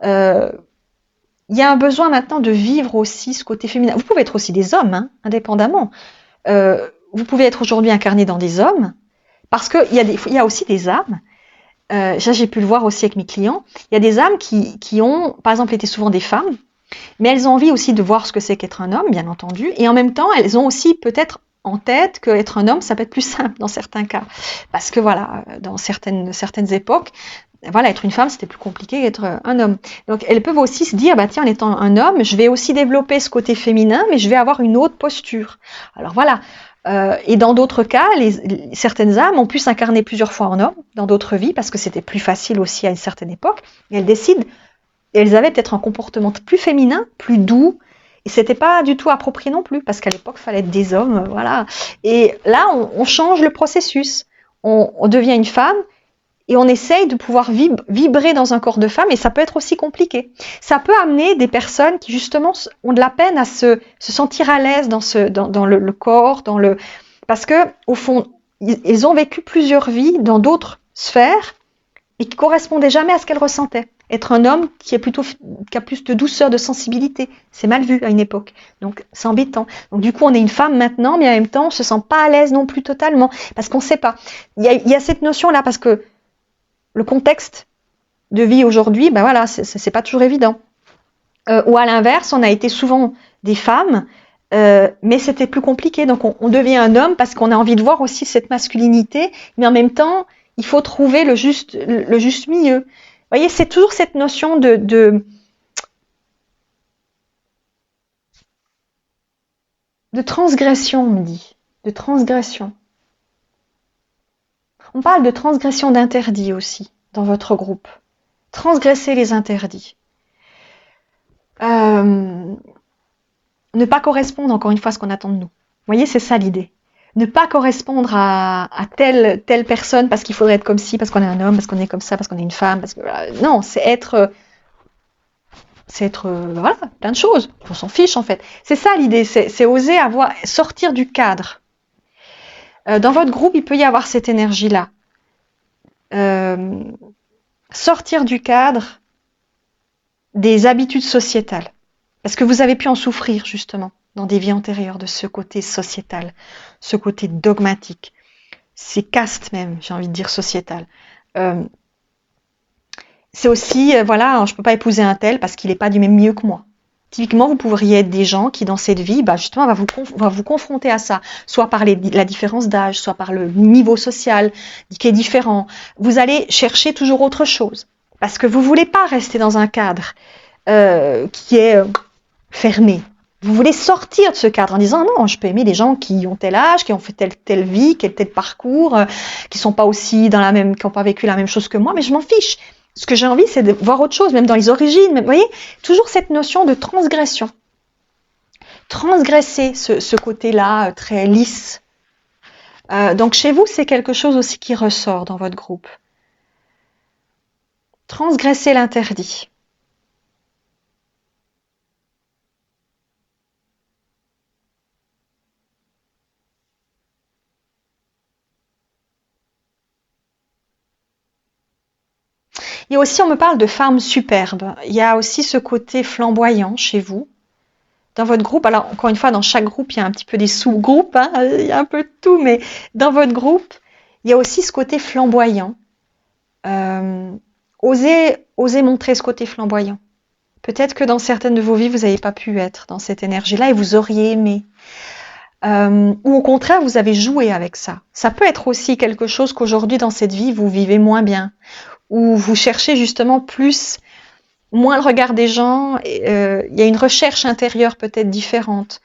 Il y a un besoin maintenant de vivre aussi ce côté féminin. Vous pouvez être aussi des hommes, hein, indépendamment. Vous pouvez être aujourd'hui incarné dans des hommes, parce qu'il y a aussi des âmes. Ça, j'ai pu le voir aussi avec mes clients. Il y a des âmes qui ont, par exemple, été souvent des femmes, mais elles ont envie aussi de voir ce que c'est qu'être un homme, bien entendu, et en même temps, elles ont aussi peut-être en tête qu'être un homme, ça peut être plus simple dans certains cas. Parce que voilà, dans certaines époques, voilà, être une femme, c'était plus compliqué qu'être un homme. Donc, elles peuvent aussi se dire, bah tiens, en étant un homme, je vais aussi développer ce côté féminin, mais je vais avoir une autre posture. Alors voilà. Et dans d'autres cas, certaines âmes ont pu s'incarner plusieurs fois en homme dans d'autres vies, parce que c'était plus facile aussi à une certaine époque. Et elles décident, et elles avaient peut-être un comportement plus féminin, plus doux, et c'était pas du tout approprié non plus, parce qu'à l'époque, il fallait être des hommes, voilà. Et là, on change le processus. On devient une femme, et on essaye de pouvoir vibrer dans un corps de femme, et ça peut être aussi compliqué. Ça peut amener des personnes qui justement ont de la peine à se sentir à l'aise dans le corps, parce que au fond, ils ont vécu plusieurs vies dans d'autres sphères et qui correspondaient jamais à ce qu'elles ressentaient. Être un homme qui a plus de douceur, de sensibilité, c'est mal vu à une époque. Donc c'est embêtant. Donc du coup, on est une femme maintenant, mais en même temps, on se sent pas à l'aise non plus totalement, parce qu'on sait pas. Il y a cette notion là, parce que le contexte de vie aujourd'hui, ben voilà, c'est pas toujours évident. Ou à l'inverse, on a été souvent des femmes, mais c'était plus compliqué. Donc on devient un homme parce qu'on a envie de voir aussi cette masculinité, mais en même temps, il faut trouver le juste milieu. Vous voyez, c'est toujours cette notion de transgression, on me dit, de transgression. On parle de transgression d'interdits aussi dans votre groupe. Transgresser les interdits. Ne pas correspondre encore une fois à ce qu'on attend de nous. Vous voyez, c'est ça l'idée. Ne pas correspondre à telle personne parce qu'il faudrait être comme ci, parce qu'on est un homme, parce qu'on est comme ça, parce qu'on est une femme. Parce que, non, c'est être voilà, plein de choses. On s'en fiche en fait. C'est ça l'idée, c'est oser sortir du cadre. Dans votre groupe, il peut y avoir cette énergie-là. Sortir du cadre des habitudes sociétales. Parce que vous avez pu en souffrir justement dans des vies antérieures de ce côté sociétal, ce côté dogmatique, ces castes même, j'ai envie de dire sociétal. C'est aussi, voilà, je peux pas épouser un tel parce qu'il n'est pas du même milieu que moi. Typiquement, vous pourriez être des gens qui, dans cette vie, bah, justement, va vous confronter à ça, soit par la différence d'âge, soit par le niveau social qui est différent. Vous allez chercher toujours autre chose parce que vous voulez pas rester dans un cadre qui est fermé. Vous voulez sortir de ce cadre en disant non, je peux aimer des gens qui ont tel âge, qui ont fait telle vie, qui ont tel parcours, qui sont pas aussi qui n'ont pas vécu la même chose que moi, mais je m'en fiche. Ce que j'ai envie, c'est de voir autre chose, même dans les origines. Même, vous voyez, toujours cette notion de transgression. Transgresser ce côté-là très lisse. Donc chez vous, c'est quelque chose aussi qui ressort dans votre groupe. Transgresser l'interdit. Et aussi, on me parle de femmes superbes. Il y a aussi ce côté flamboyant chez vous. Dans votre groupe, alors encore une fois, dans chaque groupe, il y a un petit peu des sous-groupes, hein, il y a un peu de tout, mais dans votre groupe, il y a aussi ce côté flamboyant. Osez montrer ce côté flamboyant. Peut-être que dans certaines de vos vies, vous n'avez pas pu être dans cette énergie-là et vous auriez aimé. Ou au contraire, vous avez joué avec ça. Ça peut être aussi quelque chose qu'aujourd'hui, dans cette vie, vous vivez moins bien. Ou vous cherchez justement moins le regard des gens. Il y a une recherche intérieure peut-être différente.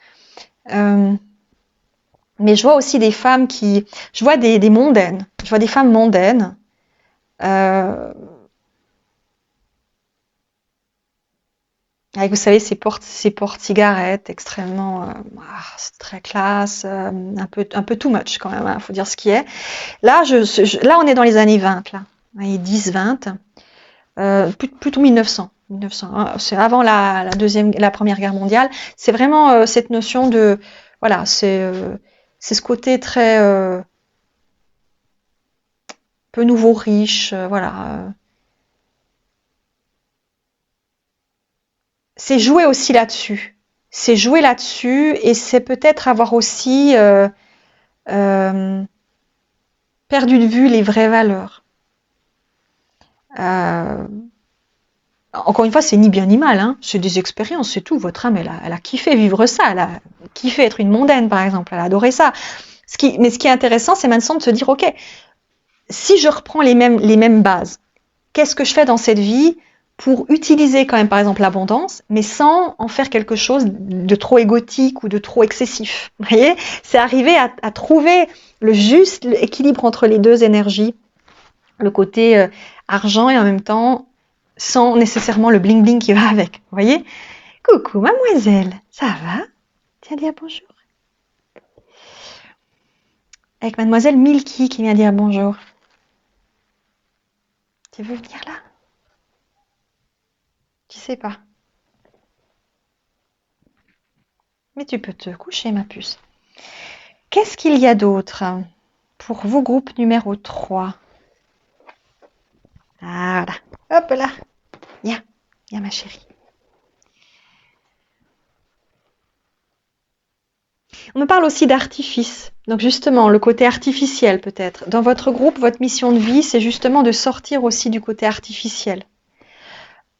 Mais je vois aussi des femmes je vois des mondaines. Je vois des femmes mondaines. Avec, vous savez, ces porte-cigarettes extrêmement, c'est très classe, un peu too much quand même, faut dire ce qui est. Là, là, on est dans les années 20, là, les 10-20, plutôt 1900. Hein, c'est avant la Première Guerre mondiale. C'est vraiment cette notion de, voilà, c'est ce côté très peu nouveau riche, voilà. C'est jouer aussi là-dessus. C'est jouer là-dessus et c'est peut-être avoir aussi perdu de vue les vraies valeurs. Encore une fois, c'est ni bien ni mal, hein. C'est des expériences, c'est tout. Votre âme, elle a kiffé vivre ça, elle a kiffé être une mondaine, par exemple, elle a adoré ça. Mais ce qui est intéressant, c'est maintenant de se dire, ok, si je reprends les mêmes bases, qu'est-ce que je fais dans cette vie pour utiliser quand même, par exemple, l'abondance, mais sans en faire quelque chose de trop égotique ou de trop excessif. Vous voyez, c'est arriver à trouver le juste équilibre entre les deux énergies, le côté argent et en même temps sans nécessairement le bling bling qui va avec. Vous voyez? Coucou mademoiselle, ça va? Tiens, dire bonjour. Avec mademoiselle Milky qui vient dire bonjour. Tu veux venir là? Tu sais pas. Mais tu peux te coucher, ma puce. Qu'est-ce qu'il y a d'autre pour vous, groupe numéro 3? Voilà. Hop là. Viens, ma chérie. On me parle aussi d'artifice. Donc justement, le côté artificiel peut-être. Dans votre groupe, votre mission de vie, c'est justement de sortir aussi du côté artificiel.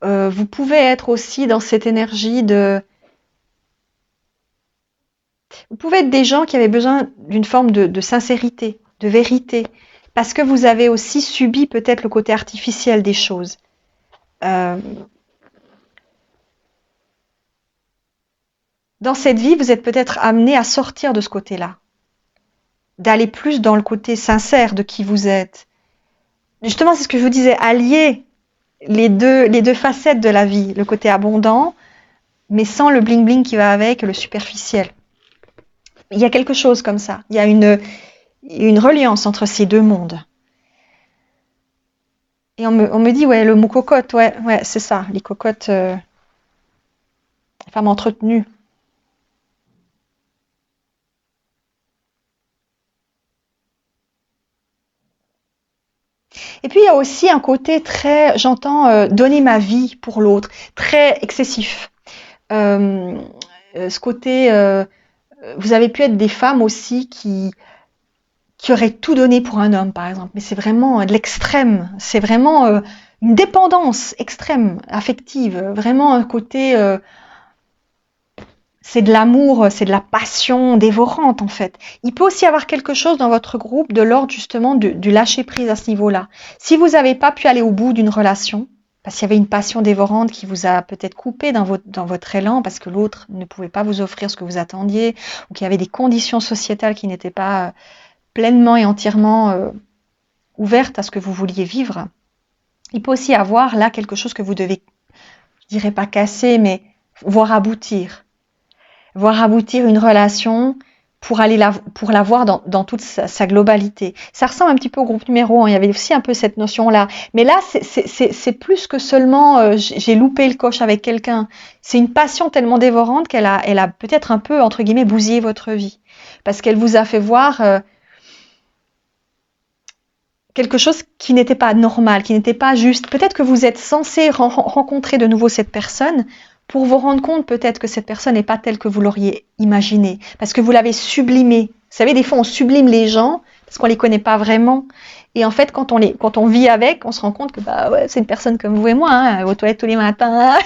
Vous pouvez être aussi dans cette énergie de... Vous pouvez être des gens qui avaient besoin d'une forme de sincérité, de vérité, parce que vous avez aussi subi peut-être le côté artificiel des choses. Dans cette vie, vous êtes peut-être amené à sortir de ce côté-là, d'aller plus dans le côté sincère de qui vous êtes. Justement, c'est ce que je vous disais, allier les deux facettes de la vie, le côté abondant, mais sans le bling-bling qui va avec, le superficiel. Il y a quelque chose comme ça. Il y a une reliance entre ces deux mondes. Et on me dit, ouais, le mot cocotte, ouais, c'est ça, les cocottes, les femmes entretenues. Et puis il y a aussi un côté très, j'entends, donner ma vie pour l'autre, très excessif. Ce côté, vous avez pu être des femmes aussi qui auraient tout donné pour un homme, par exemple. Mais c'est vraiment de l'extrême. C'est vraiment une dépendance extrême, affective. Vraiment un côté... c'est de l'amour, c'est de la passion dévorante en fait. Il peut aussi y avoir quelque chose dans votre groupe de l'ordre justement du lâcher-prise à ce niveau-là. Si vous n'avez pas pu aller au bout d'une relation, parce qu'il y avait une passion dévorante qui vous a peut-être coupé dans votre élan, parce que l'autre ne pouvait pas vous offrir ce que vous attendiez, ou qu'il y avait des conditions sociétales qui n'étaient pas pleinement et entièrement ouvertes à ce que vous vouliez vivre, il peut aussi y avoir là quelque chose que vous devez, je dirais pas casser, mais voir aboutir une relation pour la voir dans toute sa globalité. Ça ressemble un petit peu au groupe numéro 1, il y avait aussi un peu cette notion-là. Mais là, c'est plus que seulement j'ai loupé le coche avec quelqu'un. C'est une passion tellement dévorante qu'elle a peut-être un peu, entre guillemets, bousillé votre vie. Parce qu'elle vous a fait voir quelque chose qui n'était pas normal, qui n'était pas juste. Peut-être que vous êtes censé rencontrer de nouveau cette personne pour vous rendre compte peut-être que cette personne n'est pas telle que vous l'auriez imaginée, parce que vous l'avez sublimée. Vous savez, des fois on sublime les gens parce qu'on les connaît pas vraiment. Et en fait, quand on vit avec, on se rend compte que bah ouais, c'est une personne comme vous et moi, hein, aux toilettes tous les matins.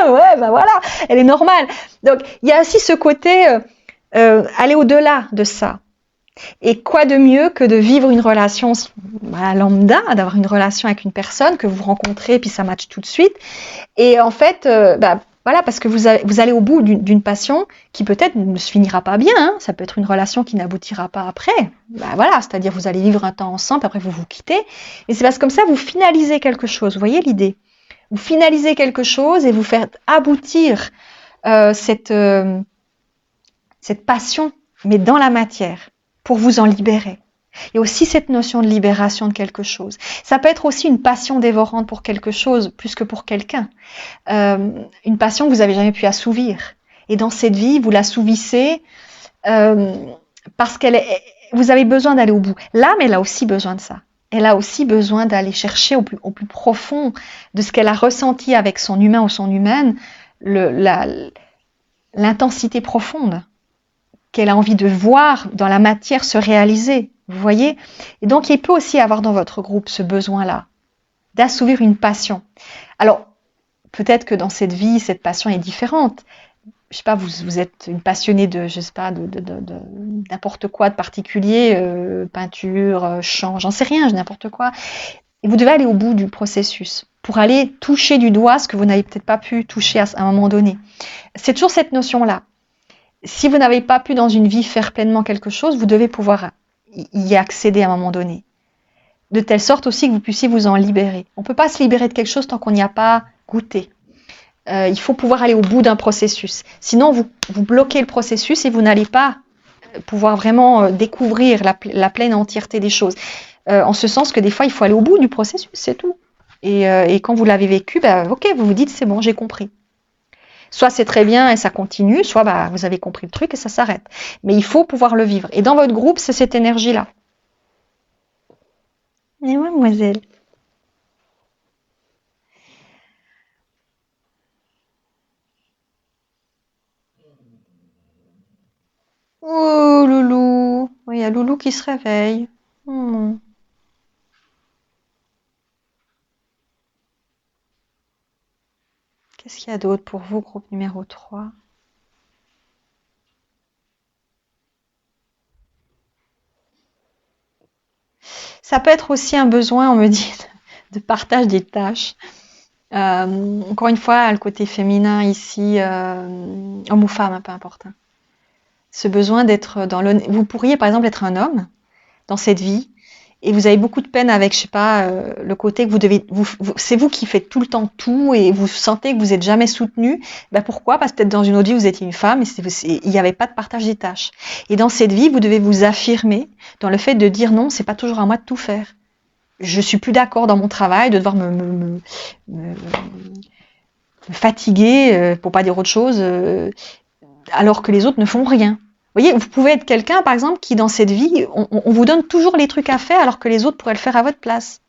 Ouais, bah voilà, elle est normale. Donc il y a aussi ce côté aller au-delà de ça. Et quoi de mieux que de vivre une relation lambda, d'avoir une relation avec une personne que vous rencontrez et puis ça matche tout de suite. Et en fait, voilà, parce que vous allez au bout d'une passion qui peut-être ne se finira pas bien. Hein. Ça peut être une relation qui n'aboutira pas après. Voilà, c'est-à-dire vous allez vivre un temps ensemble, après vous vous quittez. Mais c'est parce que comme ça, vous finalisez quelque chose. Vous voyez l'idée? Vous finalisez quelque chose et vous faites aboutir cette passion, mais dans la matière, pour vous en libérer. Il y a aussi cette notion de libération de quelque chose. Ça peut être aussi une passion dévorante pour quelque chose, plus que pour quelqu'un. Une passion que vous n'avez jamais pu assouvir. Et dans cette vie, vous l'assouvissez parce vous avez besoin d'aller au bout. L'âme, elle a aussi besoin de ça. Elle a aussi besoin d'aller chercher au plus profond de ce qu'elle a ressenti avec son humain ou son humaine, l'intensité profonde qu'elle a envie de voir dans la matière se réaliser, vous voyez? Et donc, il peut aussi y avoir dans votre groupe ce besoin-là, d'assouvir une passion. Alors, peut-être que dans cette vie, cette passion est différente. Je sais pas, vous êtes une passionnée de, je sais pas, de n'importe quoi de particulier, peinture, chant, j'en sais rien, n'importe quoi. Et vous devez aller au bout du processus pour aller toucher du doigt ce que vous n'avez peut-être pas pu toucher à un moment donné. C'est toujours cette notion-là. Si vous n'avez pas pu dans une vie faire pleinement quelque chose, vous devez pouvoir y accéder à un moment donné. De telle sorte aussi que vous puissiez vous en libérer. On ne peut pas se libérer de quelque chose tant qu'on n'y a pas goûté. Il faut pouvoir aller au bout d'un processus. Sinon, vous bloquez le processus et vous n'allez pas pouvoir vraiment découvrir la pleine entièreté des choses. En ce sens que des fois, il faut aller au bout du processus, c'est tout. Et quand vous l'avez vécu, ok, vous vous dites, c'est bon, j'ai compris. Soit c'est très bien et ça continue, soit vous avez compris le truc et ça s'arrête. Mais il faut pouvoir le vivre. Et dans votre groupe, c'est cette énergie-là. Et mademoiselle. Oh, Loulou. Oui, il y a Loulou qui se réveille. Qu'est-ce qu'il y a d'autre pour vous, groupe numéro 3? Ça peut être aussi un besoin, on me dit, de partage des tâches. Encore une fois, le côté féminin ici, homme ou femme, peu importe. Ce besoin d'être dans l'honnêteté. Vous pourriez par exemple être un homme dans cette vie et vous avez beaucoup de peine avec, je sais pas, le côté que vous devez, c'est vous qui faites tout le temps tout et vous sentez que vous n'êtes jamais soutenu. Pourquoi? Parce que peut-être dans une autre vie vous étiez une femme et il n'y avait pas de partage des tâches. Et dans cette vie, vous devez vous affirmer dans le fait de dire non, c'est pas toujours à moi de tout faire. Je suis plus d'accord dans mon travail de devoir me fatiguer, pour pas dire autre chose, alors que les autres ne font rien. Vous voyez, vous pouvez être quelqu'un, par exemple, qui dans cette vie, on vous donne toujours les trucs à faire alors que les autres pourraient le faire à votre place.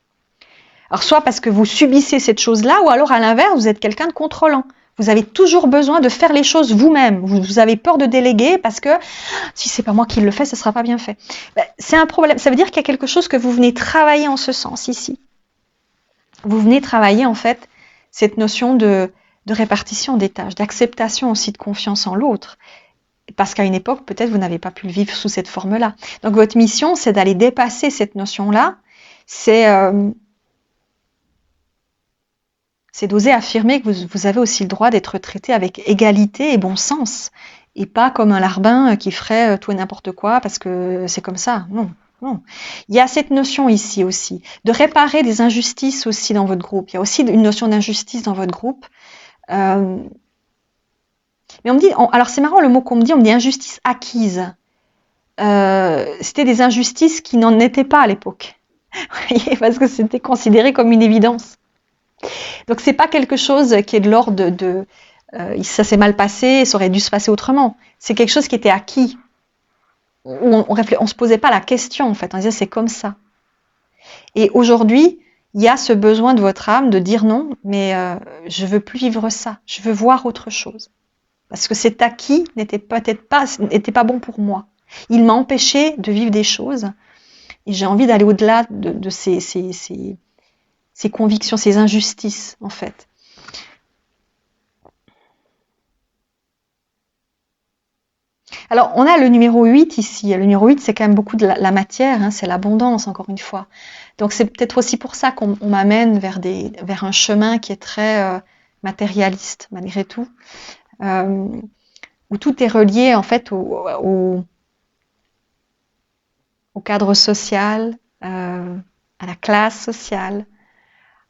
Alors soit parce que vous subissez cette chose-là, ou alors à l'inverse, vous êtes quelqu'un de contrôlant. Vous avez toujours besoin de faire les choses vous-même. Vous avez peur de déléguer parce que si c'est pas moi qui le fais, ce sera pas bien fait. C'est un problème. Ça veut dire qu'il y a quelque chose que vous venez travailler en ce sens ici. Vous venez travailler en fait cette notion de répartition des tâches, d'acceptation aussi de confiance en l'autre. Parce qu'à une époque, peut-être vous n'avez pas pu le vivre sous cette forme-là. Donc votre mission, c'est d'aller dépasser cette notion-là. C'est d'oser affirmer que vous avez aussi le droit d'être traité avec égalité et bon sens. Et pas comme un larbin qui ferait tout et n'importe quoi parce que c'est comme ça. Non, non. Il y a cette notion ici aussi, de réparer des injustices aussi dans votre groupe. Il y a aussi une notion d'injustice dans votre groupe. Mais on me dit, alors c'est marrant le mot qu'on me dit, on me dit injustice acquise. C'était des injustices qui n'en étaient pas à l'époque. Parce que c'était considéré comme une évidence. Donc c'est pas quelque chose qui est de l'ordre de ça s'est mal passé, ça aurait dû se passer autrement. C'est quelque chose qui était acquis. On se posait pas la question en fait, on disait c'est comme ça. Et aujourd'hui, il y a ce besoin de votre âme de dire non, mais je veux plus vivre ça, je veux voir autre chose. Parce que cet acquis n'était pas bon pour moi. Il m'a empêché de vivre des choses. Et j'ai envie d'aller au-delà de ces convictions, ces injustices, en fait. Alors, on a le numéro 8 ici. Le numéro 8, c'est quand même beaucoup de la matière, hein, c'est l'abondance, encore une fois. Donc, c'est peut-être aussi pour ça qu'on m'amène vers un chemin qui est très matérialiste, malgré tout, où tout est relié, en fait, au cadre social, à la classe sociale,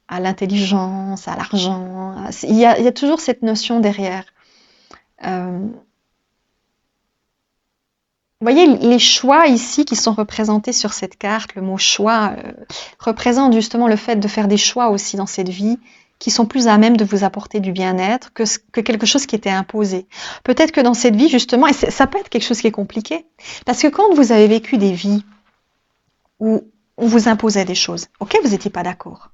à l'intelligence, à l'argent. Il y a toujours cette notion derrière. Vous voyez, les choix ici qui sont représentés sur cette carte, le mot choix, représente justement le fait de faire des choix aussi dans cette vie qui sont plus à même de vous apporter du bien-être que quelque chose qui était imposé. Peut-être que dans cette vie, justement, et ça peut être quelque chose qui est compliqué, parce que quand vous avez vécu des vies où on vous imposait des choses, ok, vous n'étiez pas d'accord,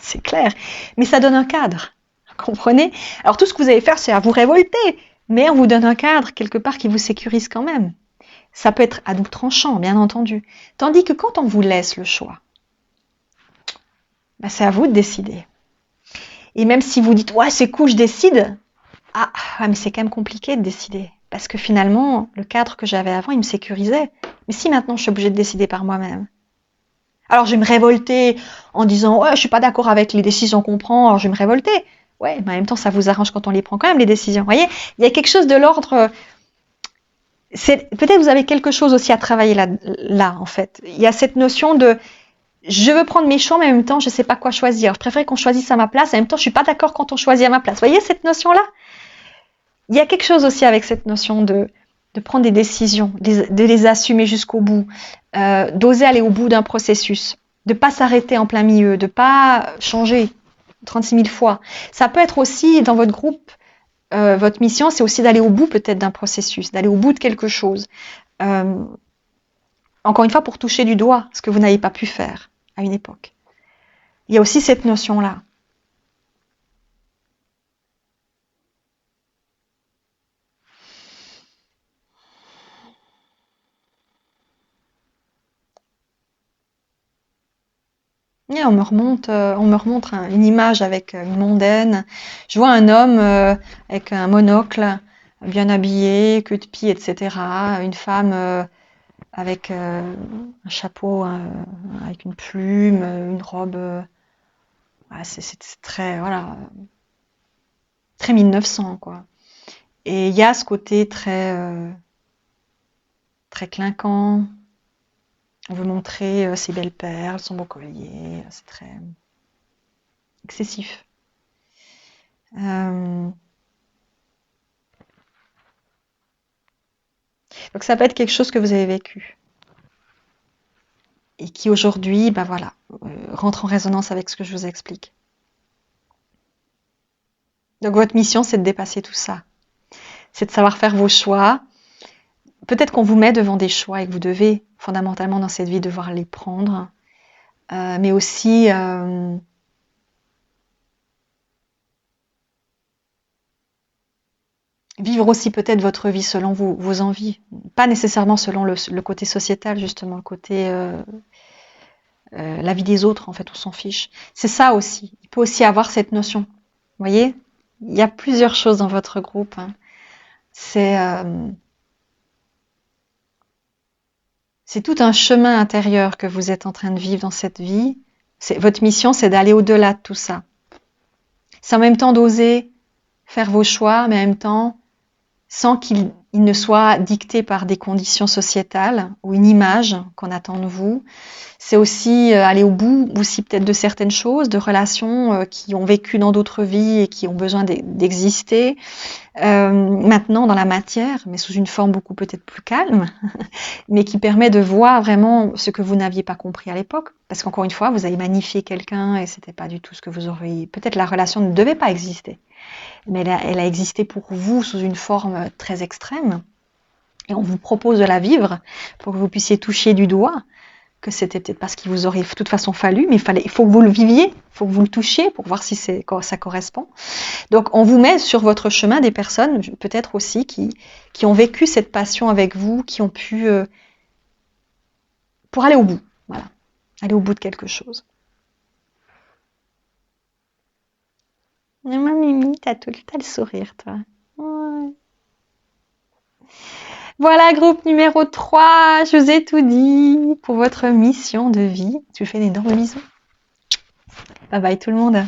c'est clair, mais ça donne un cadre, vous comprenez? Alors tout ce que vous allez faire, c'est à vous révolter, mais on vous donne un cadre quelque part qui vous sécurise quand même. Ça peut être à double tranchant, bien entendu. Tandis que quand on vous laisse le choix, ben c'est à vous de décider. Et même si vous dites, ouais, c'est cool, je décide, mais c'est quand même compliqué de décider. Parce que finalement, le cadre que j'avais avant, il me sécurisait. Mais si maintenant je suis obligée de décider par moi-même, alors je vais me révolter en disant, ouais, je suis pas d'accord avec les décisions qu'on prend, alors je vais me révolter. Ouais, mais en même temps, ça vous arrange quand on les prend quand même, les décisions. Vous voyez, il y a quelque chose de l'ordre... Peut-être vous avez quelque chose aussi à travailler là, en fait. Il y a cette notion de je veux prendre mes choix, mais en même temps, je ne sais pas quoi choisir. Je préfère qu'on choisisse à ma place, en même temps, je ne suis pas d'accord quand on choisit à ma place. Vous voyez cette notion-là? Il y a quelque chose aussi avec cette notion de prendre des décisions, de les assumer jusqu'au bout, d'oser aller au bout d'un processus, de ne pas s'arrêter en plein milieu, de ne pas changer 36 000 fois. Ça peut être aussi dans votre groupe, votre mission, c'est aussi d'aller au bout peut-être d'un processus, d'aller au bout de quelque chose. Encore une fois, pour toucher du doigt ce que vous n'avez pas pu faire à une époque. Il y a aussi cette notion-là. Et on me remonte une image avec une mondaine. Je vois un homme avec un monocle, bien habillé, queue de pie, etc. Une femme avec un chapeau, avec une plume, une robe. C'est très, voilà, très 1900, quoi. Et il y a ce côté très clinquant. On veut montrer ses belles perles, son beau collier. C'est très excessif. Donc ça peut être quelque chose que vous avez vécu. Et qui aujourd'hui, ben voilà, rentre en résonance avec ce que je vous explique. Donc votre mission, c'est de dépasser tout ça. C'est de savoir faire vos choix. Peut-être qu'on vous met devant des choix et que vous devez fondamentalement dans cette vie devoir les prendre. Mais aussi vivre aussi peut-être votre vie selon vos envies. Pas nécessairement selon le côté sociétal, justement, le côté... la vie des autres, en fait, on s'en fiche. C'est ça aussi. Il peut aussi avoir cette notion. Vous voyez, il y a plusieurs choses dans votre groupe. Hein. C'est tout un chemin intérieur que vous êtes en train de vivre dans cette vie. Votre mission, c'est d'aller au-delà de tout ça. C'est en même temps d'oser faire vos choix, mais en même temps, sans qu'il ne soit dicté par des conditions sociétales ou une image qu'on attend de vous. C'est aussi aller au bout aussi peut-être de certaines choses, de relations qui ont vécu dans d'autres vies et qui ont besoin d'exister maintenant dans la matière, mais sous une forme beaucoup peut-être plus calme, mais qui permet de voir vraiment ce que vous n'aviez pas compris à l'époque. Parce qu'encore une fois, vous avez magnifié quelqu'un et c'était pas du tout ce que vous auriez... Peut-être la relation ne devait pas exister, mais elle a existé pour vous sous une forme très extrême. Et on vous propose de la vivre pour que vous puissiez toucher du doigt que c'était peut-être pas ce qu'il vous aurait de toute façon fallu, mais il faut que vous le viviez, il faut que vous le touchiez pour voir si ça correspond. Donc, on vous met sur votre chemin des personnes, peut-être aussi, qui ont vécu cette passion avec vous, qui ont pu, pour aller au bout, voilà, aller au bout de quelque chose. Ma Mimi, t'as le sourire, toi. Ouais. Voilà, groupe numéro 3, je vous ai tout dit pour votre mission de vie. Je vous fais d'énormes bisous. Bye bye tout le monde.